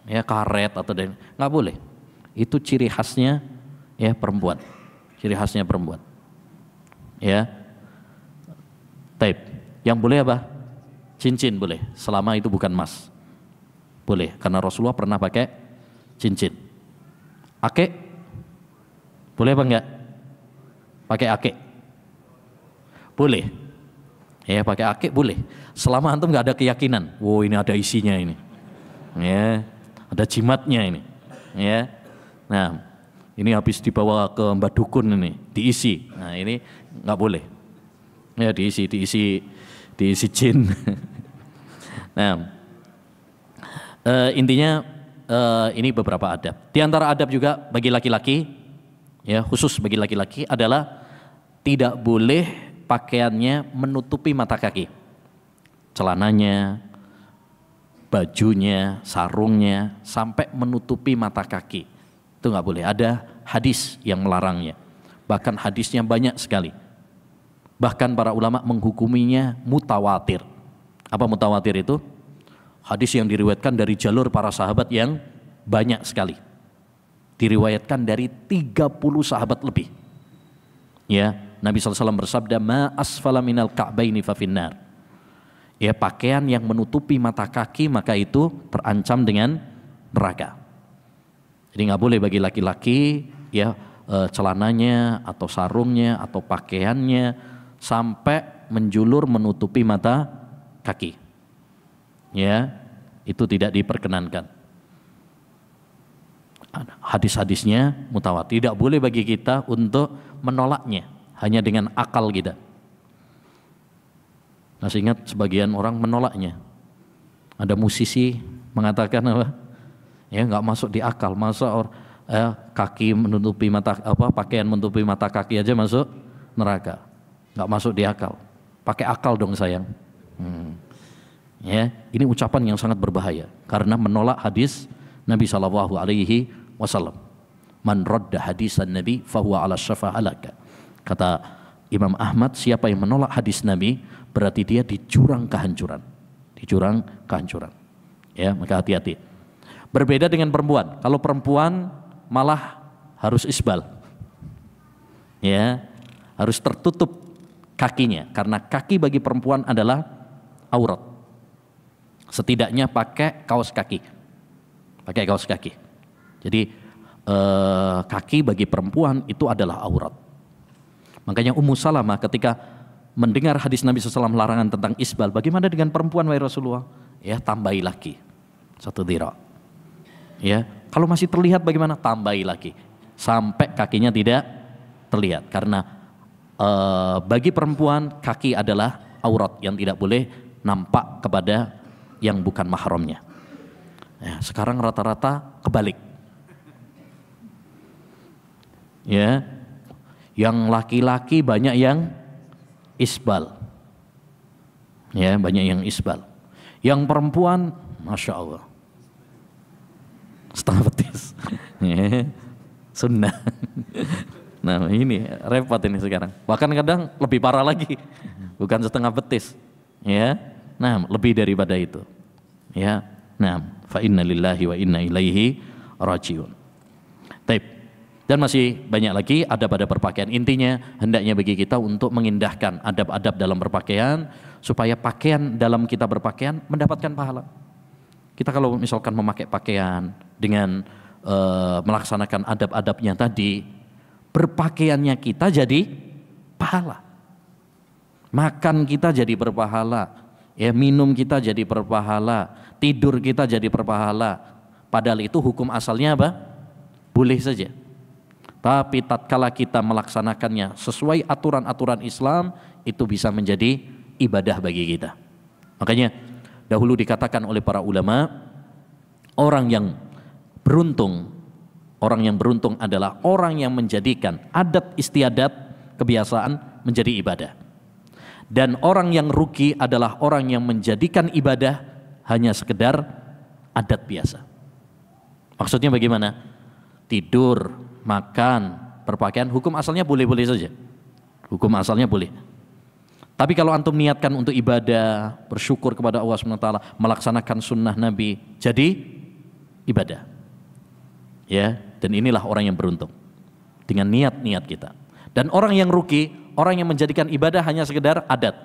ya karet atau dari, nggak boleh. Itu ciri khasnya ya perempuan. Ciri khasnya perempuan. Ya. Taib. Yang boleh apa? Cincin boleh, selama itu bukan emas. Boleh, karena Rasulullah pernah pakai cincin. Akik boleh apa enggak? Pakai akik boleh. Ya, pakai akik boleh. Selama antum nggak ada keyakinan, wow ini ada isinya ini. Ya, ada jimatnya ini. Ya. Nah, ini habis dibawa ke Mbak Dukun ini, diisi. Nah, ini nggak boleh. Ya, diisi jin. Nah, intinya ini beberapa adab. Di antara adab juga bagi laki-laki, ya khusus bagi laki-laki adalah tidak boleh pakaiannya menutupi mata kaki. Celananya, bajunya, sarungnya sampai menutupi mata kaki. Itu nggak boleh. Ada hadis yang melarangnya. Bahkan hadisnya banyak sekali. Bahkan para ulama menghukuminya mutawatir. Apa mutawatir itu? Hadis yang diriwayatkan dari jalur para sahabat yang banyak sekali. Diriwayatkan dari 30 sahabat lebih. Ya, Nabi SAW bersabda, ma asfala minal ka'baini fa finnar. Ya, pakaian yang menutupi mata kaki maka itu terancam dengan neraka. Jadi nggak boleh bagi laki-laki ya celananya atau sarungnya atau pakaiannya sampai menjulur menutupi mata kaki. Ya, itu tidak diperkenankan. Hadis-hadisnya mutawatir. Tidak boleh bagi kita untuk menolaknya hanya dengan akal kita. Masih ingat sebagian orang menolaknya. Ada musisi mengatakan apa? Ya nggak masuk di akal. Masa kaki menutupi mata pakaian menutupi mata kaki aja masuk neraka. Nggak masuk di akal. Pakai akal dong sayang. Ya, ini ucapan yang sangat berbahaya karena menolak hadis Nabi SAW. Man radda hadisan Nabi fahuwa ala syafa halaka. Kata Imam Ahmad, siapa yang menolak hadis Nabi berarti dia di jurang kehancuran. Di jurang kehancuran. Ya, maka hati-hati. Berbeda dengan perempuan. Kalau perempuan malah harus isbal. Ya, harus tertutup kakinya karena kaki bagi perempuan adalah aurat. Setidaknya pakai kaos kaki. Pakai kaos kaki. Jadi kaki bagi perempuan itu adalah aurat. Makanya Ummu Salamah ketika mendengar hadis Nabi SAW larangan tentang isbal, bagaimana dengan perempuan wahai Rasulullah? Ya, tambahi lagi 1 dhira'. Ya, kalau masih terlihat bagaimana? Tambahi lagi sampai kakinya tidak terlihat. Karena bagi perempuan kaki adalah aurat yang tidak boleh nampak kepada yang bukan mahramnya. Ya, sekarang rata-rata kebalik. Ya, yang laki-laki banyak yang isbal. Ya, banyak yang isbal. Yang perempuan, masya Allah, setengah betis. Ya, sunnah. Nah ini repot ini sekarang. Bahkan kadang lebih parah lagi, bukan setengah betis. Ya, nah lebih daripada itu. Ya, nah fa inna lillahi wa inna ilaihi rajiun. Taib. Dan masih banyak lagi adab-adab berpakaian. Intinya hendaknya bagi kita untuk mengindahkan adab-adab dalam berpakaian supaya pakaian dalam kita berpakaian mendapatkan pahala. Kita kalau misalkan memakai pakaian dengan melaksanakan adab-adabnya tadi, berpakaiannya kita jadi pahala. Makan kita jadi berpahala, ya minum kita jadi berpahala, tidur kita jadi berpahala. Padahal itu hukum asalnya apa? Boleh saja. Tapi tatkala kita melaksanakannya sesuai aturan-aturan Islam, itu bisa menjadi ibadah bagi kita. Makanya dahulu dikatakan oleh para ulama, orang yang beruntung adalah orang yang menjadikan adat istiadat kebiasaan menjadi ibadah. Dan orang yang rugi adalah orang yang menjadikan ibadah hanya sekedar adat biasa. Maksudnya bagaimana? Tidur, makan, berpakaian, hukum asalnya boleh-boleh saja. Hukum asalnya boleh. Tapi kalau antum niatkan untuk ibadah, bersyukur kepada Allah SWT, melaksanakan sunnah Nabi, jadi ibadah. Ya, dan inilah orang yang beruntung dengan niat-niat kita. Dan orang yang rugi orang yang menjadikan ibadah hanya sekedar adat.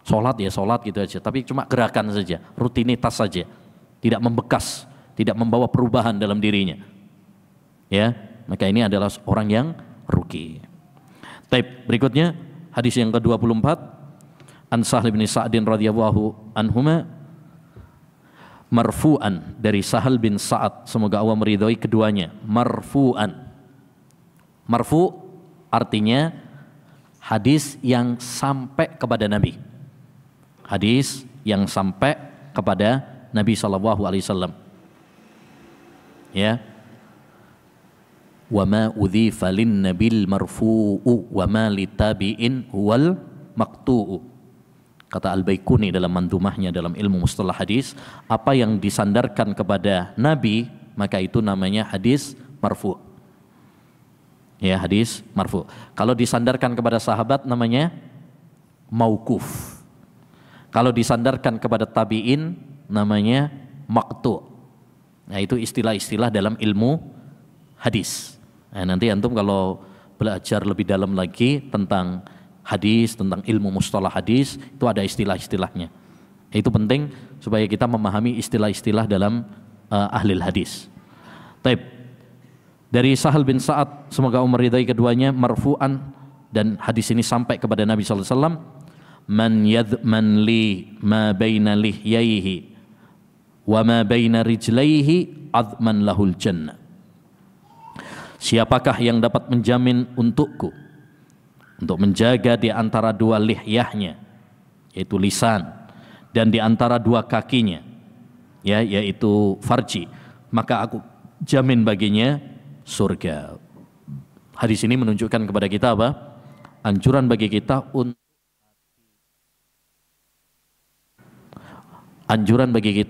Sholat ya sholat gitu aja, tapi cuma gerakan saja, rutinitas saja, tidak membekas, tidak membawa perubahan dalam dirinya. Ya, maka ini adalah orang yang rugi. Baik, berikutnya hadis yang ke-24, An Sahal bin Sa'din radhiyallahu anhuma marfu'an, dari Sahal bin Sa'ad, semoga Allah meridhai keduanya. Marfu'an, marfu' artinya hadis yang sampai kepada Nabi, hadis yang sampai kepada Nabi SAW. Ya, wa ma udhifa lin nabil marfu'u wa ma litabi'in huwal maqtu'u. Kata Al-Baikuni dalam mandumahnya dalam ilmu mustalah hadis, apa yang disandarkan kepada Nabi maka itu namanya hadis marfu'. Ya, hadis marfu'. Kalau disandarkan kepada sahabat namanya mauquf. Kalau disandarkan kepada tabi'in namanya maqtu'. Nah, itu istilah-istilah dalam ilmu hadis. Nah, nanti antum kalau belajar lebih dalam lagi tentang hadis, tentang ilmu mustalah hadis, itu ada istilah-istilahnya. Itu penting supaya kita memahami istilah-istilah dalam ahli hadis. Taib. Dari Sahal bin Sa'ad, semoga Allah meridai keduanya, marfu'an, dan hadis ini sampai kepada Nabi SAW. Man yadman li ma baina lihyaihi wa ma baina rijlaihi adman lahul jannah. Siapakah yang dapat menjamin untukku untuk menjaga di antara dua lihyahnya, yaitu lisan, dan di antara dua kakinya, ya, yaitu farji, maka aku jamin baginya surga. Hadis ini menunjukkan kepada kita apa? Anjuran bagi kita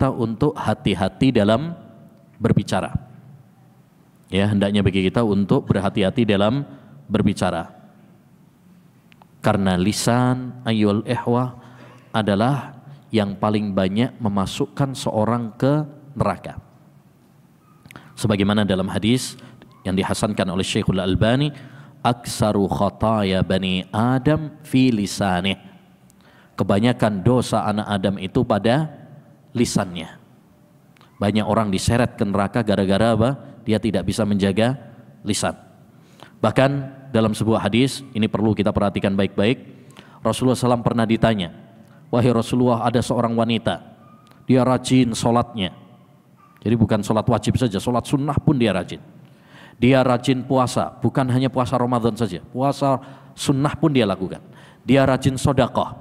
untuk hati-hati dalam berbicara. Ya, hendaknya bagi kita untuk berhati-hati dalam berbicara. Karena lisan ayyul ihwa adalah yang paling banyak memasukkan seorang ke neraka. Sebagaimana dalam hadis yang dihasankan oleh Syekhul Albani, aksaru khataya bani Adam fi lisanih. Kebanyakan dosa anak Adam itu pada lisannya. Banyak orang diseret ke neraka gara-gara apa? Dia tidak bisa menjaga lisan. Bahkan dalam sebuah hadis, ini perlu kita perhatikan baik-baik, Rasulullah SAW pernah ditanya, wahai Rasulullah, ada seorang wanita, dia rajin sholatnya. Jadi bukan sholat wajib saja, sholat sunnah pun dia rajin. Dia rajin puasa, bukan hanya puasa Ramadan saja, puasa sunnah pun dia lakukan. Dia rajin sodakoh,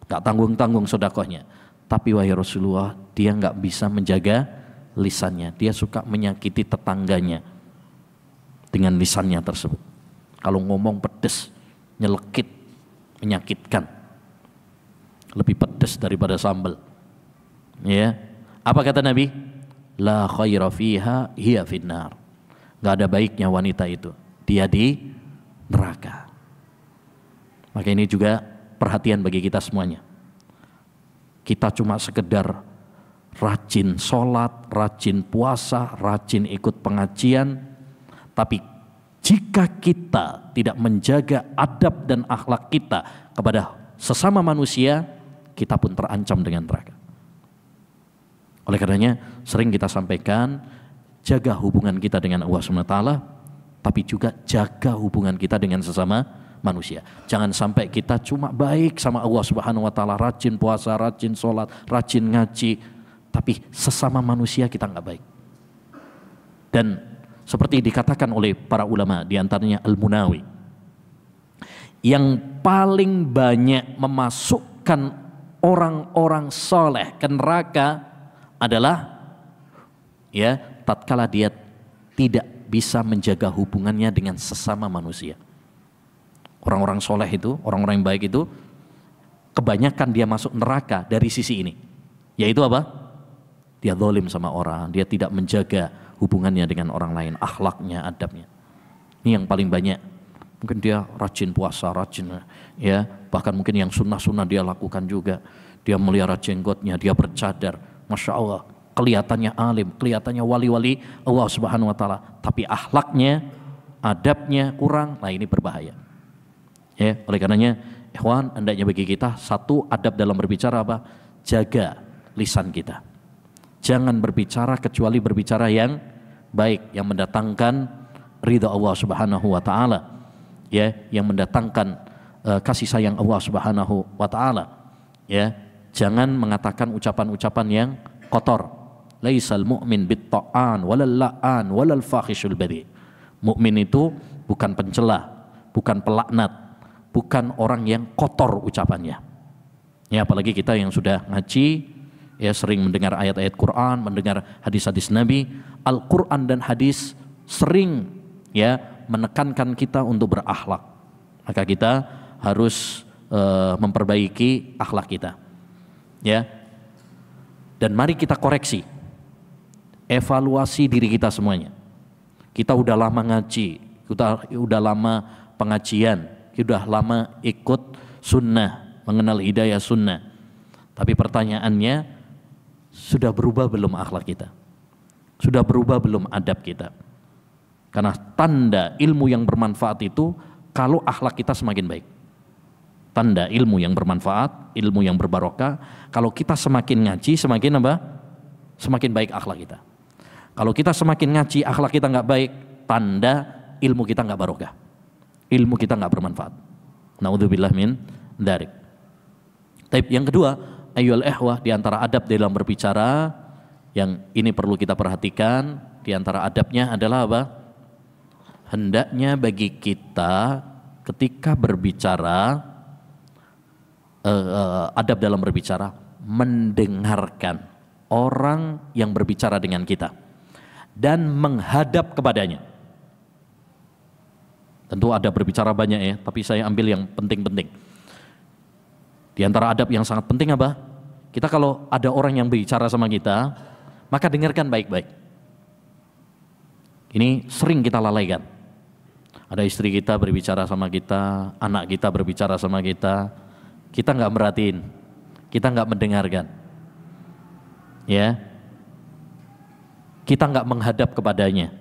gak tanggung-tanggung sodakohnya. Tapi wahai Rasulullah, dia gak bisa menjaga lisannya, dia suka menyakiti tetangganya dengan lisannya tersebut. Kalau ngomong pedes, nyelekit, menyakitkan, lebih pedes daripada sambal. Ya, apa kata Nabi? La khaira fiha hiya finnar. Gak ada baiknya wanita itu, dia di neraka. Maka ini juga perhatian bagi kita semuanya. Kita cuma sekedar rajin sholat, rajin puasa, rajin ikut pengajian, tapi jika kita tidak menjaga adab dan akhlak kita kepada sesama manusia, kita pun terancam dengan neraka. Oleh karenanya sering kita sampaikan, jaga hubungan kita dengan Allah SWT, tapi juga jaga hubungan kita dengan sesama manusia. Jangan sampai kita cuma baik sama Allah SWT, rajin puasa, rajin sholat, rajin ngaji, tapi sesama manusia kita nggak baik. Dan seperti dikatakan oleh para ulama, diantaranya Al-Munawi, yang paling banyak memasukkan orang-orang soleh ke neraka adalah ya tatkala dia tidak bisa menjaga hubungannya dengan sesama manusia. Orang-orang soleh itu, orang-orang yang baik itu, kebanyakan dia masuk neraka dari sisi ini, yaitu apa? Dia zalim sama orang, dia tidak menjaga hubungannya dengan orang lain, akhlaknya, adabnya. Ini yang paling banyak. Mungkin dia rajin puasa, rajin, ya, bahkan mungkin yang sunnah-sunnah dia lakukan juga. Dia melihara jenggotnya, dia bercadar, masya Allah, kelihatannya alim, kelihatannya wali-wali Allah Subhanahu Wa Taala, tapi akhlaknya, adabnya kurang. Nah, ini berbahaya. Ya, oleh karenanya ikhwan, hendaknya bagi kita satu adab dalam berbicara apa? Jaga lisan kita. Jangan berbicara kecuali berbicara yang baik, yang mendatangkan ridha Allah Subhanahu wa taala. Ya, yang mendatangkan kasih sayang Allah Subhanahu wa taala. Ya, jangan mengatakan ucapan-ucapan yang kotor. Laisal mu'min bit-ta'an walal la'an walal fakhishul badi. Mukmin itu bukan pencela, bukan pelaknat, bukan orang yang kotor ucapannya. Ya, apalagi kita yang sudah ngaji, ya sering mendengar ayat-ayat Quran, mendengar hadis-hadis Nabi. Al-Quran dan hadis sering ya menekankan kita untuk berakhlak. Maka kita harus memperbaiki akhlak kita. Ya. Dan mari kita koreksi, evaluasi diri kita semuanya. Kita udah lama ngaji, kita udah lama pengajian, kita udah lama ikut sunnah, mengenal hidayah sunnah. Tapi pertanyaannya, sudah berubah belum akhlak kita? Sudah berubah belum adab kita? Karena tanda ilmu yang bermanfaat itu kalau akhlak kita semakin baik. Tanda ilmu yang bermanfaat, ilmu yang berbarokah, kalau kita semakin ngaji, semakin apa? Semakin baik akhlak kita. Kalau kita semakin ngaji, akhlak kita nggak baik, tanda ilmu kita nggak barokah, ilmu kita nggak bermanfaat. Naudzubillah min dzalik. Tapi yang kedua, ayyuhal ikhwah, di antara adab dalam berbicara yang ini perlu kita perhatikan, di antara adabnya adalah apa? Hendaknya bagi kita ketika berbicara, adab dalam berbicara, mendengarkan orang yang berbicara dengan kita dan menghadap kepadanya. Tentu adab berbicara banyak ya, tapi saya ambil yang penting-penting. Di antara adab yang sangat penting apa? Kita kalau ada orang yang bicara sama kita, maka dengarkan baik-baik. Ini sering kita lalaikan. Ada istri kita berbicara sama kita, anak kita berbicara sama kita nggak merhatiin, kita nggak mendengarkan. Ya, kita nggak menghadap kepadanya,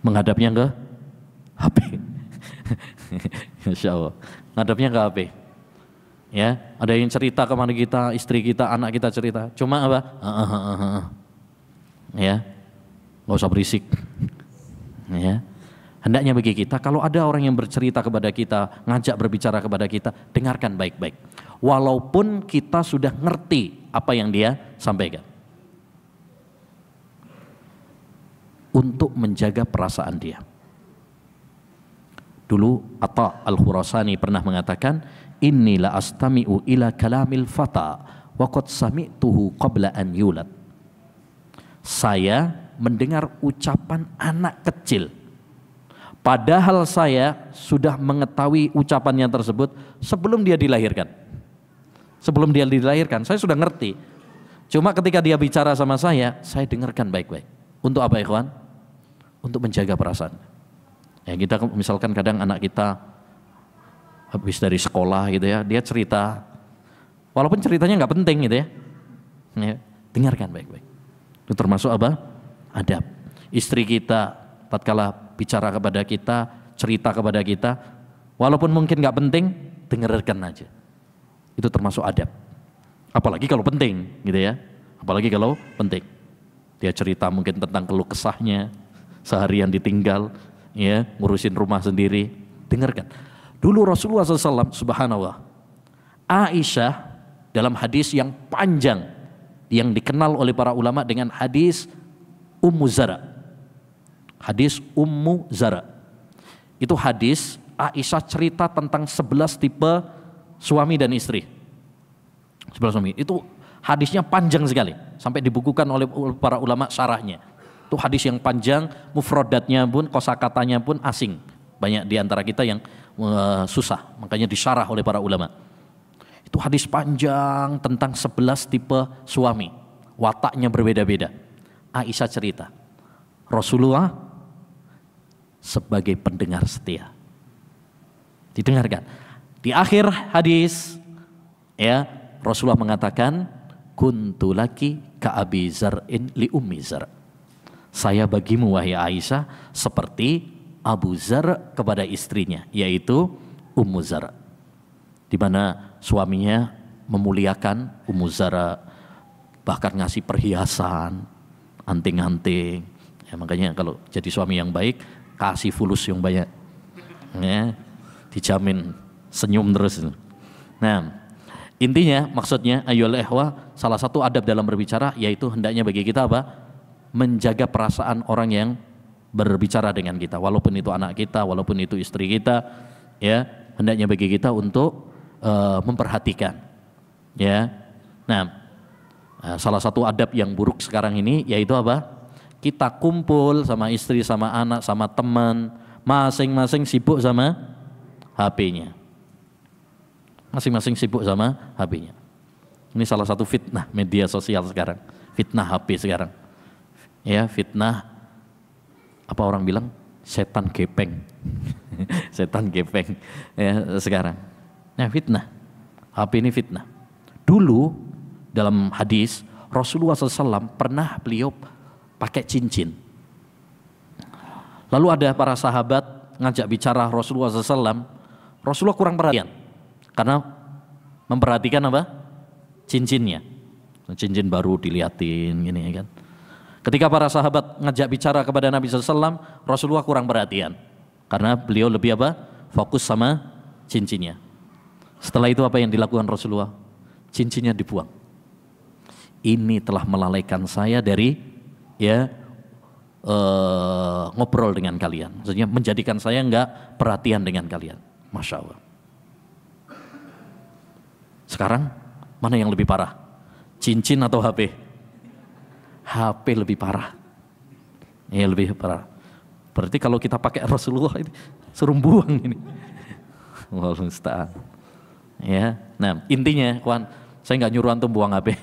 menghadapnya ke HP. Insya Allah, menghadapnya ke HP. Ya, ada yang cerita kemana kita, istri kita, anak kita cerita, cuma apa? Ya, nggak usah berisik. Ya, hendaknya bagi kita kalau ada orang yang bercerita kepada kita, ngajak berbicara kepada kita, dengarkan baik-baik. Walaupun kita sudah ngerti apa yang dia sampaikan. Untuk menjaga perasaan dia. Dulu Atta Al-Khurasani pernah mengatakan, inni la astami'u ila kalamil fata wa qad sami'tuhu qabla an yulad. Saya mendengar ucapan anak kecil, padahal saya sudah mengetahui ucapannya tersebut sebelum dia dilahirkan. Sebelum dia dilahirkan, saya sudah ngerti. Cuma ketika dia bicara sama saya dengarkan baik-baik. Untuk apa ikhwan? Untuk menjaga perasaan. Ya, kita misalkan kadang anak kita habis dari sekolah gitu ya, dia cerita, walaupun ceritanya nggak penting gitu ya, dengarkan baik-baik. Itu termasuk apa? Adab. Istri kita tatkala bicara kepada kita, cerita kepada kita, walaupun mungkin nggak penting, dengarkan aja. Itu termasuk adab. Apalagi kalau penting, gitu ya. Apalagi kalau penting. Dia cerita mungkin tentang keluh kesahnya, seharian ditinggal, ya, ngurusin rumah sendiri, dengarkan. Dulu Rasulullah SAW, subhanallah, Aisyah dalam hadis yang panjang, yang dikenal oleh para ulama dengan hadis Ummu Zara. Hadis Ummu Zara. Itu hadis Aisyah cerita tentang 11 tipe suami dan istri. 11 suami. Itu hadisnya panjang sekali. Sampai dibukukan oleh para ulama syarahnya. Itu hadis yang panjang, mufradatnya pun, kosakatanya pun asing. Banyak di antara kita yang susah. Makanya disyarah oleh para ulama. Itu hadis panjang tentang 11 tipe suami. Wataknya berbeda-beda. Aisyah cerita, Rasulullah sebagai pendengar setia. Didengarkan. Di akhir hadis, ya, Rasulullah mengatakan, kuntu laki ka Abi Zar'in li Ummi Zar. Saya bagimu wahai Aisyah seperti Abu Zar kepada istrinya, yaitu Ummu Zar, di mana suaminya memuliakan Ummu Zar, bahkan ngasih perhiasan, anting-anting. Ya, makanya kalau jadi suami yang baik, kasih fulus yang banyak, ya, dijamin senyum terus. Nah, intinya maksudnya ayyuhal ikhwah, salah satu adab dalam berbicara yaitu hendaknya bagi kita apa? Menjaga perasaan orang yang berbicara dengan kita, walaupun itu anak kita, walaupun itu istri kita, ya, hendaknya bagi kita untuk memperhatikan, ya. Nah, salah satu adab yang buruk sekarang ini yaitu apa? Kita kumpul sama istri, sama anak, sama teman, masing-masing sibuk sama HP-nya. Masing-masing sibuk sama HP-nya. Ini salah satu fitnah media sosial sekarang, fitnah HP sekarang. Ya, fitnah apa orang bilang setan gepeng. Setan gepeng ya sekarang. Nah, fitnah. HP ini fitnah. Dulu dalam hadis Rasulullah SAW pernah beliau pakai cincin. Lalu ada para sahabat ngajak bicara Rasulullah SAW. Rasulullah kurang perhatian karena memperhatikan apa? Cincinnya. Cincin baru diliatin gini ya kan. Ketika para sahabat ngajak bicara kepada Nabi SAW, Rasulullah kurang perhatian karena beliau lebih apa? Fokus sama cincinnya. Setelah itu apa yang dilakukan Rasulullah? Cincinnya dibuang. Ini telah melalaikan saya dari ya ngobrol dengan kalian. Maksudnya menjadikan saya enggak perhatian dengan kalian. Masya Allah. Sekarang mana yang lebih parah? Cincin atau HP? HP lebih parah. Ya, lebih parah. Berarti kalau kita pakai Rasulullah ini suruh buang ini. Wallahu musta'an. Ya, nah intinya, kawan, saya nggak nyuruh antum buang HP.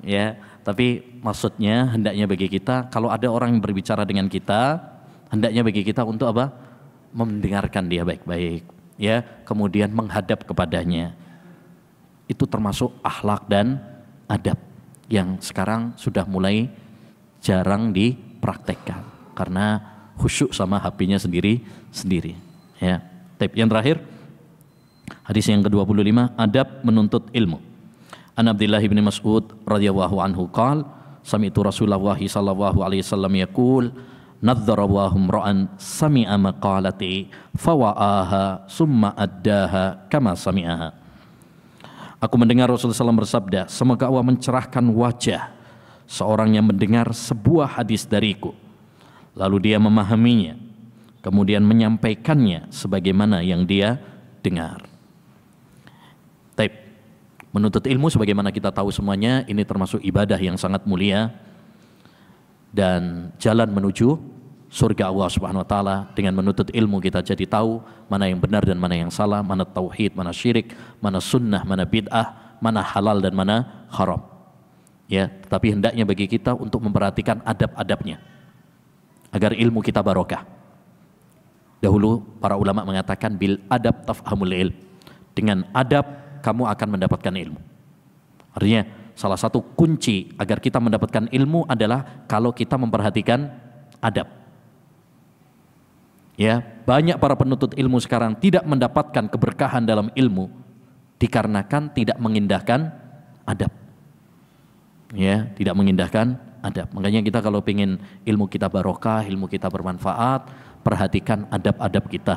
Ya, tapi maksudnya hendaknya bagi kita kalau ada orang yang berbicara dengan kita, hendaknya bagi kita untuk apa? Mendengarkan dia baik-baik. Ya, kemudian menghadap kepadanya. Itu termasuk akhlak dan adab yang sekarang sudah mulai jarang dipraktekkan karena khusyuk sama HP-nya sendiri. Ya. Yang terakhir, hadis yang ke-25, adab menuntut ilmu. An Abdullah bin Mas'ud radhiyallahu anhu qala sami'tu Rasulullah sallallahu alaihi wasallam yaqul nadzara Allahu ra'an sami'a maqalati fawa'aha summa addaha kama sami'aha. Aku mendengar Rasulullah SAW bersabda, semoga Allah mencerahkan wajah seorang yang mendengar sebuah hadis dariku, lalu dia memahaminya, kemudian menyampaikannya sebagaimana yang dia dengar. Taib. Menuntut ilmu sebagaimana kita tahu semuanya, ini termasuk ibadah yang sangat mulia dan jalan menuju surga Allah Subhanahu wa taala. Dengan menuntut ilmu kita jadi tahu mana yang benar dan mana yang salah, mana tauhid, mana syirik, mana sunnah, mana bid'ah, mana halal dan mana haram. Ya, tetapi hendaknya bagi kita untuk memperhatikan adab-adabnya agar ilmu kita barokah. Dahulu para ulama mengatakan bil adab tafhamul ilm. Dengan adab kamu akan mendapatkan ilmu. Artinya salah satu kunci agar kita mendapatkan ilmu adalah kalau kita memperhatikan adab. Ya, banyak para penuntut ilmu sekarang tidak mendapatkan keberkahan dalam ilmu dikarenakan tidak mengindahkan adab. Ya, tidak mengindahkan adab. Makanya kita kalau ingin ilmu kita barokah, ilmu kita bermanfaat, perhatikan adab-adab kita.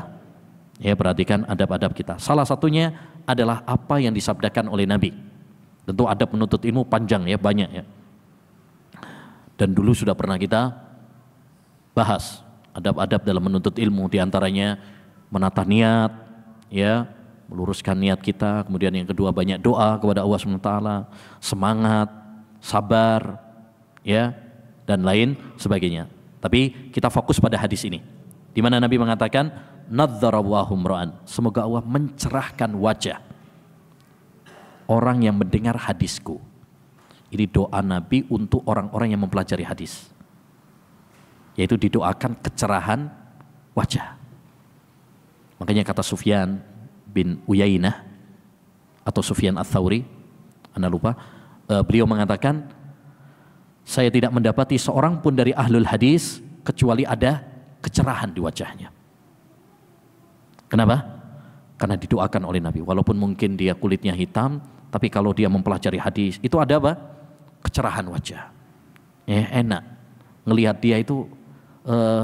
Ya, perhatikan adab-adab kita. Salah satunya adalah apa yang disabdakan oleh Nabi. Tentu adab menuntut ilmu panjang ya, banyak ya. Dan dulu sudah pernah kita bahas adab-adab dalam menuntut ilmu, diantaranya menata niat, ya, meluruskan niat kita. Kemudian yang kedua banyak doa kepada Allah SWT, semangat, sabar, ya, dan lain sebagainya. Tapi kita fokus pada hadis ini, di mana Nabi mengatakan, nadzarallahu mra'an, semoga Allah mencerahkan wajah orang yang mendengar hadisku. Ini doa Nabi untuk orang-orang yang mempelajari hadis, yaitu didoakan kecerahan wajah. Makanya kata Sufyan bin Uyainah atau Sufyan Ats-Tsauri, Anda lupa, beliau mengatakan, saya tidak mendapati seorang pun dari ahlul hadis kecuali ada kecerahan di wajahnya. Kenapa? Karena didoakan oleh Nabi. Walaupun mungkin dia kulitnya hitam, tapi kalau dia mempelajari hadis, itu ada apa? Kecerahan wajah. Ya, enak. Ngelihat dia itu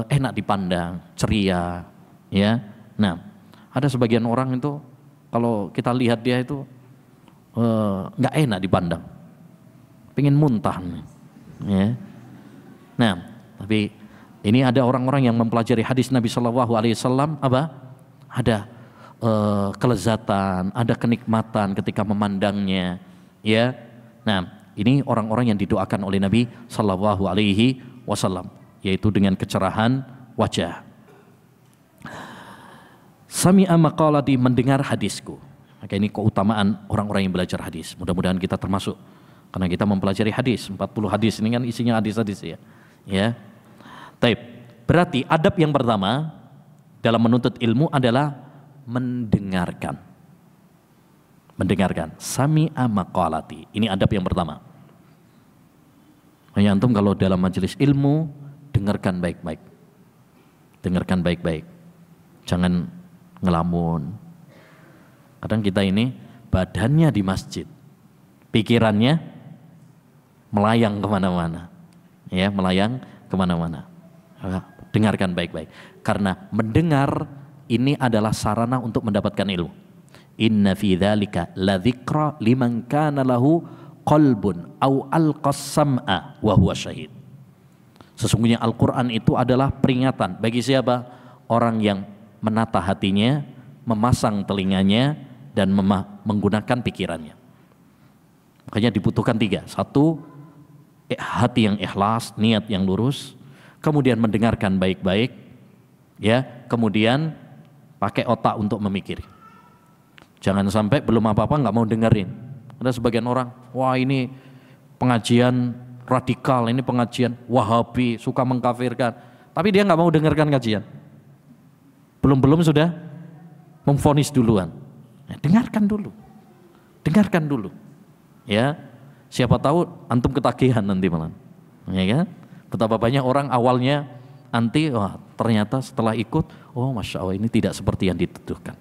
enak dipandang, ceria. Ya. Nah, ada sebagian orang itu kalau kita lihat dia itu nggak enak dipandang, pengen muntah. Ya. Nah, tapi ini ada orang-orang yang mempelajari hadis Nabi Shallallahu Alaihi Wasallam apa? Ada kelezatan, ada kenikmatan ketika memandangnya. Ya. Nah, ini orang-orang yang didoakan oleh Nabi Shallallahu Alaihi Wasallam, yaitu dengan kecerahan wajah. Sami'a maqalati, mendengar hadisku. Maka ini keutamaan orang-orang yang belajar hadis. Mudah-mudahan kita termasuk, karena kita mempelajari hadis. 40 hadis ini kan isinya hadis-hadis ya. Ya. Taib. Berarti adab yang pertama dalam menuntut ilmu adalah mendengarkan. Mendengarkan. Sami'a maqalati. Ini adab yang pertama. Hanya antum kalau dalam majelis ilmu, dengarkan baik-baik. Dengarkan baik-baik. Jangan ngelamun. Kadang kita ini badannya di masjid, pikirannya melayang kemana-mana. Ya, melayang kemana-mana. Dengarkan baik-baik. Karena mendengar ini adalah sarana untuk mendapatkan ilmu. Inna fi dzalika ladzikra liman kana lahu qalbun au alqas sam'a wa huwa syahid. Sesungguhnya Al-Qur'an itu adalah peringatan bagi siapa? Orang yang menata hatinya, memasang telinganya, dan menggunakan pikirannya. Makanya dibutuhkan 3. 1, hati yang ikhlas, niat yang lurus. Kemudian mendengarkan baik-baik, ya. Kemudian pakai otak untuk memikir. Jangan sampai belum apa-apa nggak mau dengerin. Ada sebagian orang, wah ini pengajian radikal, ini pengajian Wahabi, suka mengkafirkan. Tapi dia nggak mau dengarkan kajian. Belum sudah memvonis duluan. Nah, dengarkan dulu, ya. Siapa tahu antum ketagihan nanti malam, ya kan? Betapa banyak orang awalnya anti, wah ternyata setelah ikut, oh masya Allah ini tidak seperti yang dituduhkan.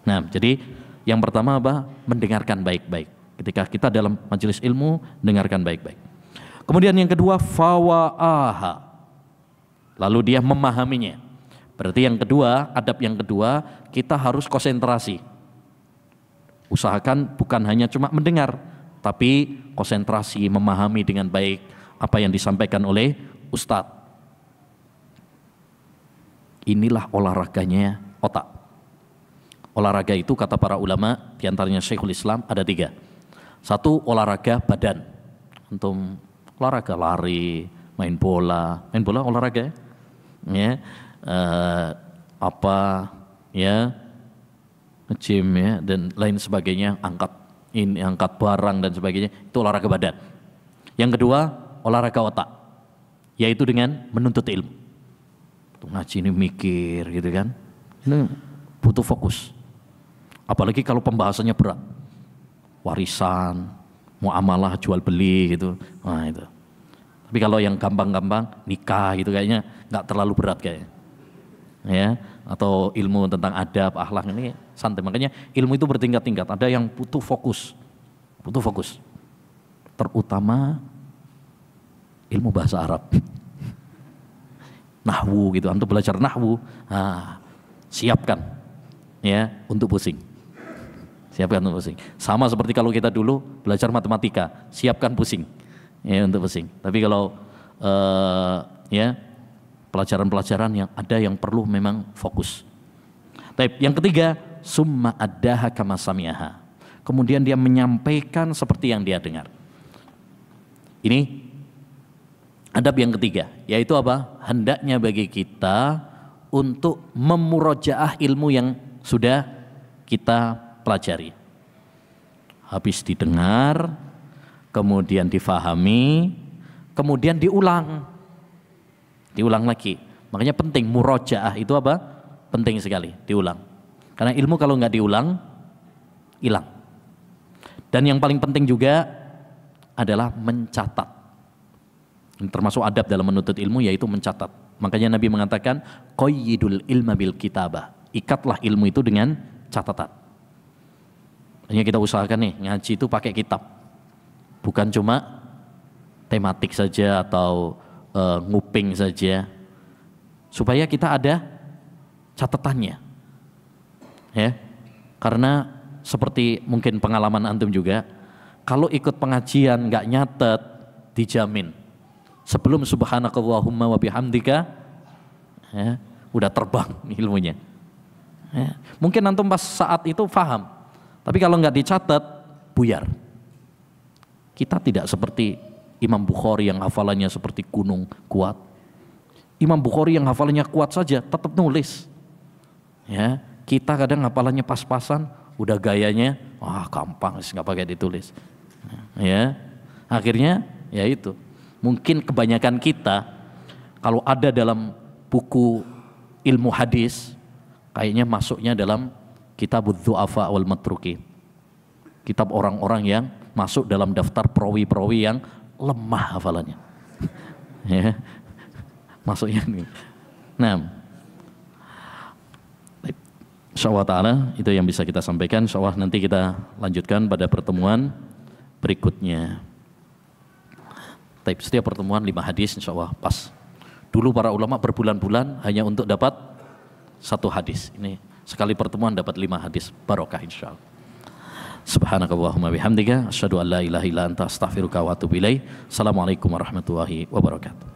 Nah, jadi yang pertama apa? Mendengarkan baik-baik. Ketika kita dalam majelis ilmu, dengarkan baik-baik. Kemudian yang kedua, fawa'aha. Lalu dia memahaminya. Berarti yang kedua, adab yang kedua, kita harus konsentrasi. Usahakan bukan hanya cuma mendengar, tapi konsentrasi, memahami dengan baik apa yang disampaikan oleh ustadz. Inilah olahraganya otak. Olahraga itu kata para ulama, diantaranya Syekhul Islam, ada 3. 1, olahraga badan. Untuk olahraga lari, main bola olahraga ya. Gym ya, dan lain sebagainya, angkat barang dan sebagainya, itu olahraga badan. Yang kedua, olahraga otak, yaitu dengan menuntut ilmu. Ngaji ini mikir gitu kan, ini butuh fokus. Apalagi kalau pembahasannya berat, warisan, muamalah, jual beli gitu, nah itu. Tapi kalau yang gampang-gampang, nikah gitu kayaknya nggak terlalu berat kayaknya. Ya, atau ilmu tentang adab, akhlak ini santai. Makanya ilmu itu bertingkat-tingkat. Ada yang butuh fokus, terutama ilmu bahasa Arab, nahwu gitu. Antum belajar nahwu, siapkan ya untuk pusing. Sama seperti kalau kita dulu belajar matematika, siapkan pusing ya untuk pusing. Tapi kalau ya pelajaran-pelajaran yang ada yang perlu memang fokus. Tapi yang ketiga, summa addaha kama sami'aha. Kemudian dia menyampaikan seperti yang dia dengar. Ini adab yang ketiga, yaitu apa? Hendaknya bagi kita untuk memurojaah ilmu yang sudah kita pelajari. Habis didengar, kemudian difahami, kemudian diulang lagi. Makanya penting murojaah itu apa? Penting sekali diulang. Karena ilmu kalau nggak diulang, hilang. Dan yang paling penting juga adalah mencatat. Ini termasuk adab dalam menuntut ilmu, yaitu mencatat. Makanya Nabi mengatakan qayyidul ilma bil kitabah. Ikatlah ilmu itu dengan catatan. Hanya kita usahakan nih, ngaji itu pakai kitab. Bukan cuma tematik saja atau nguping saja. Supaya kita ada catatannya. Ya. Karena seperti mungkin pengalaman antum juga, kalau ikut pengajian nggak nyatet, dijamin sebelum subhanakallahumma wa bihamdika, ya, udah terbang ilmunya. Ya. Mungkin antum pas saat itu paham, tapi kalau nggak dicatat, buyar. Kita tidak seperti Imam Bukhari yang hafalannya seperti gunung kuat. Imam Bukhari yang hafalannya kuat saja tetap nulis. Ya, kita kadang hafalannya pas-pasan, udah gayanya, wah gampang, nggak pakai ditulis. Ya, akhirnya ya itu. Mungkin kebanyakan kita kalau ada dalam buku ilmu hadis, kayaknya masuknya dalam kitab Dzu'afa wal Matrukin. Kitab orang-orang yang masuk dalam daftar perawi-perawi yang lemah hafalannya. Ya, masuknya nih. Nah, insyaallah ta'ala itu yang bisa kita sampaikan. Insyaallah nanti kita lanjutkan pada pertemuan berikutnya. Setiap pertemuan 5 hadis insyaallah pas. Dulu para ulama berbulan-bulan hanya untuk dapat 1 hadis. Ini sekali pertemuan dapat 5 hadis. Barokah insyaallah. Subhanakallahumma bihamdika asyhadu an la ilaha illa anta astaghfiruka wa atubu ilaik. Assalamualaikum warahmatullahi wabarakatuh.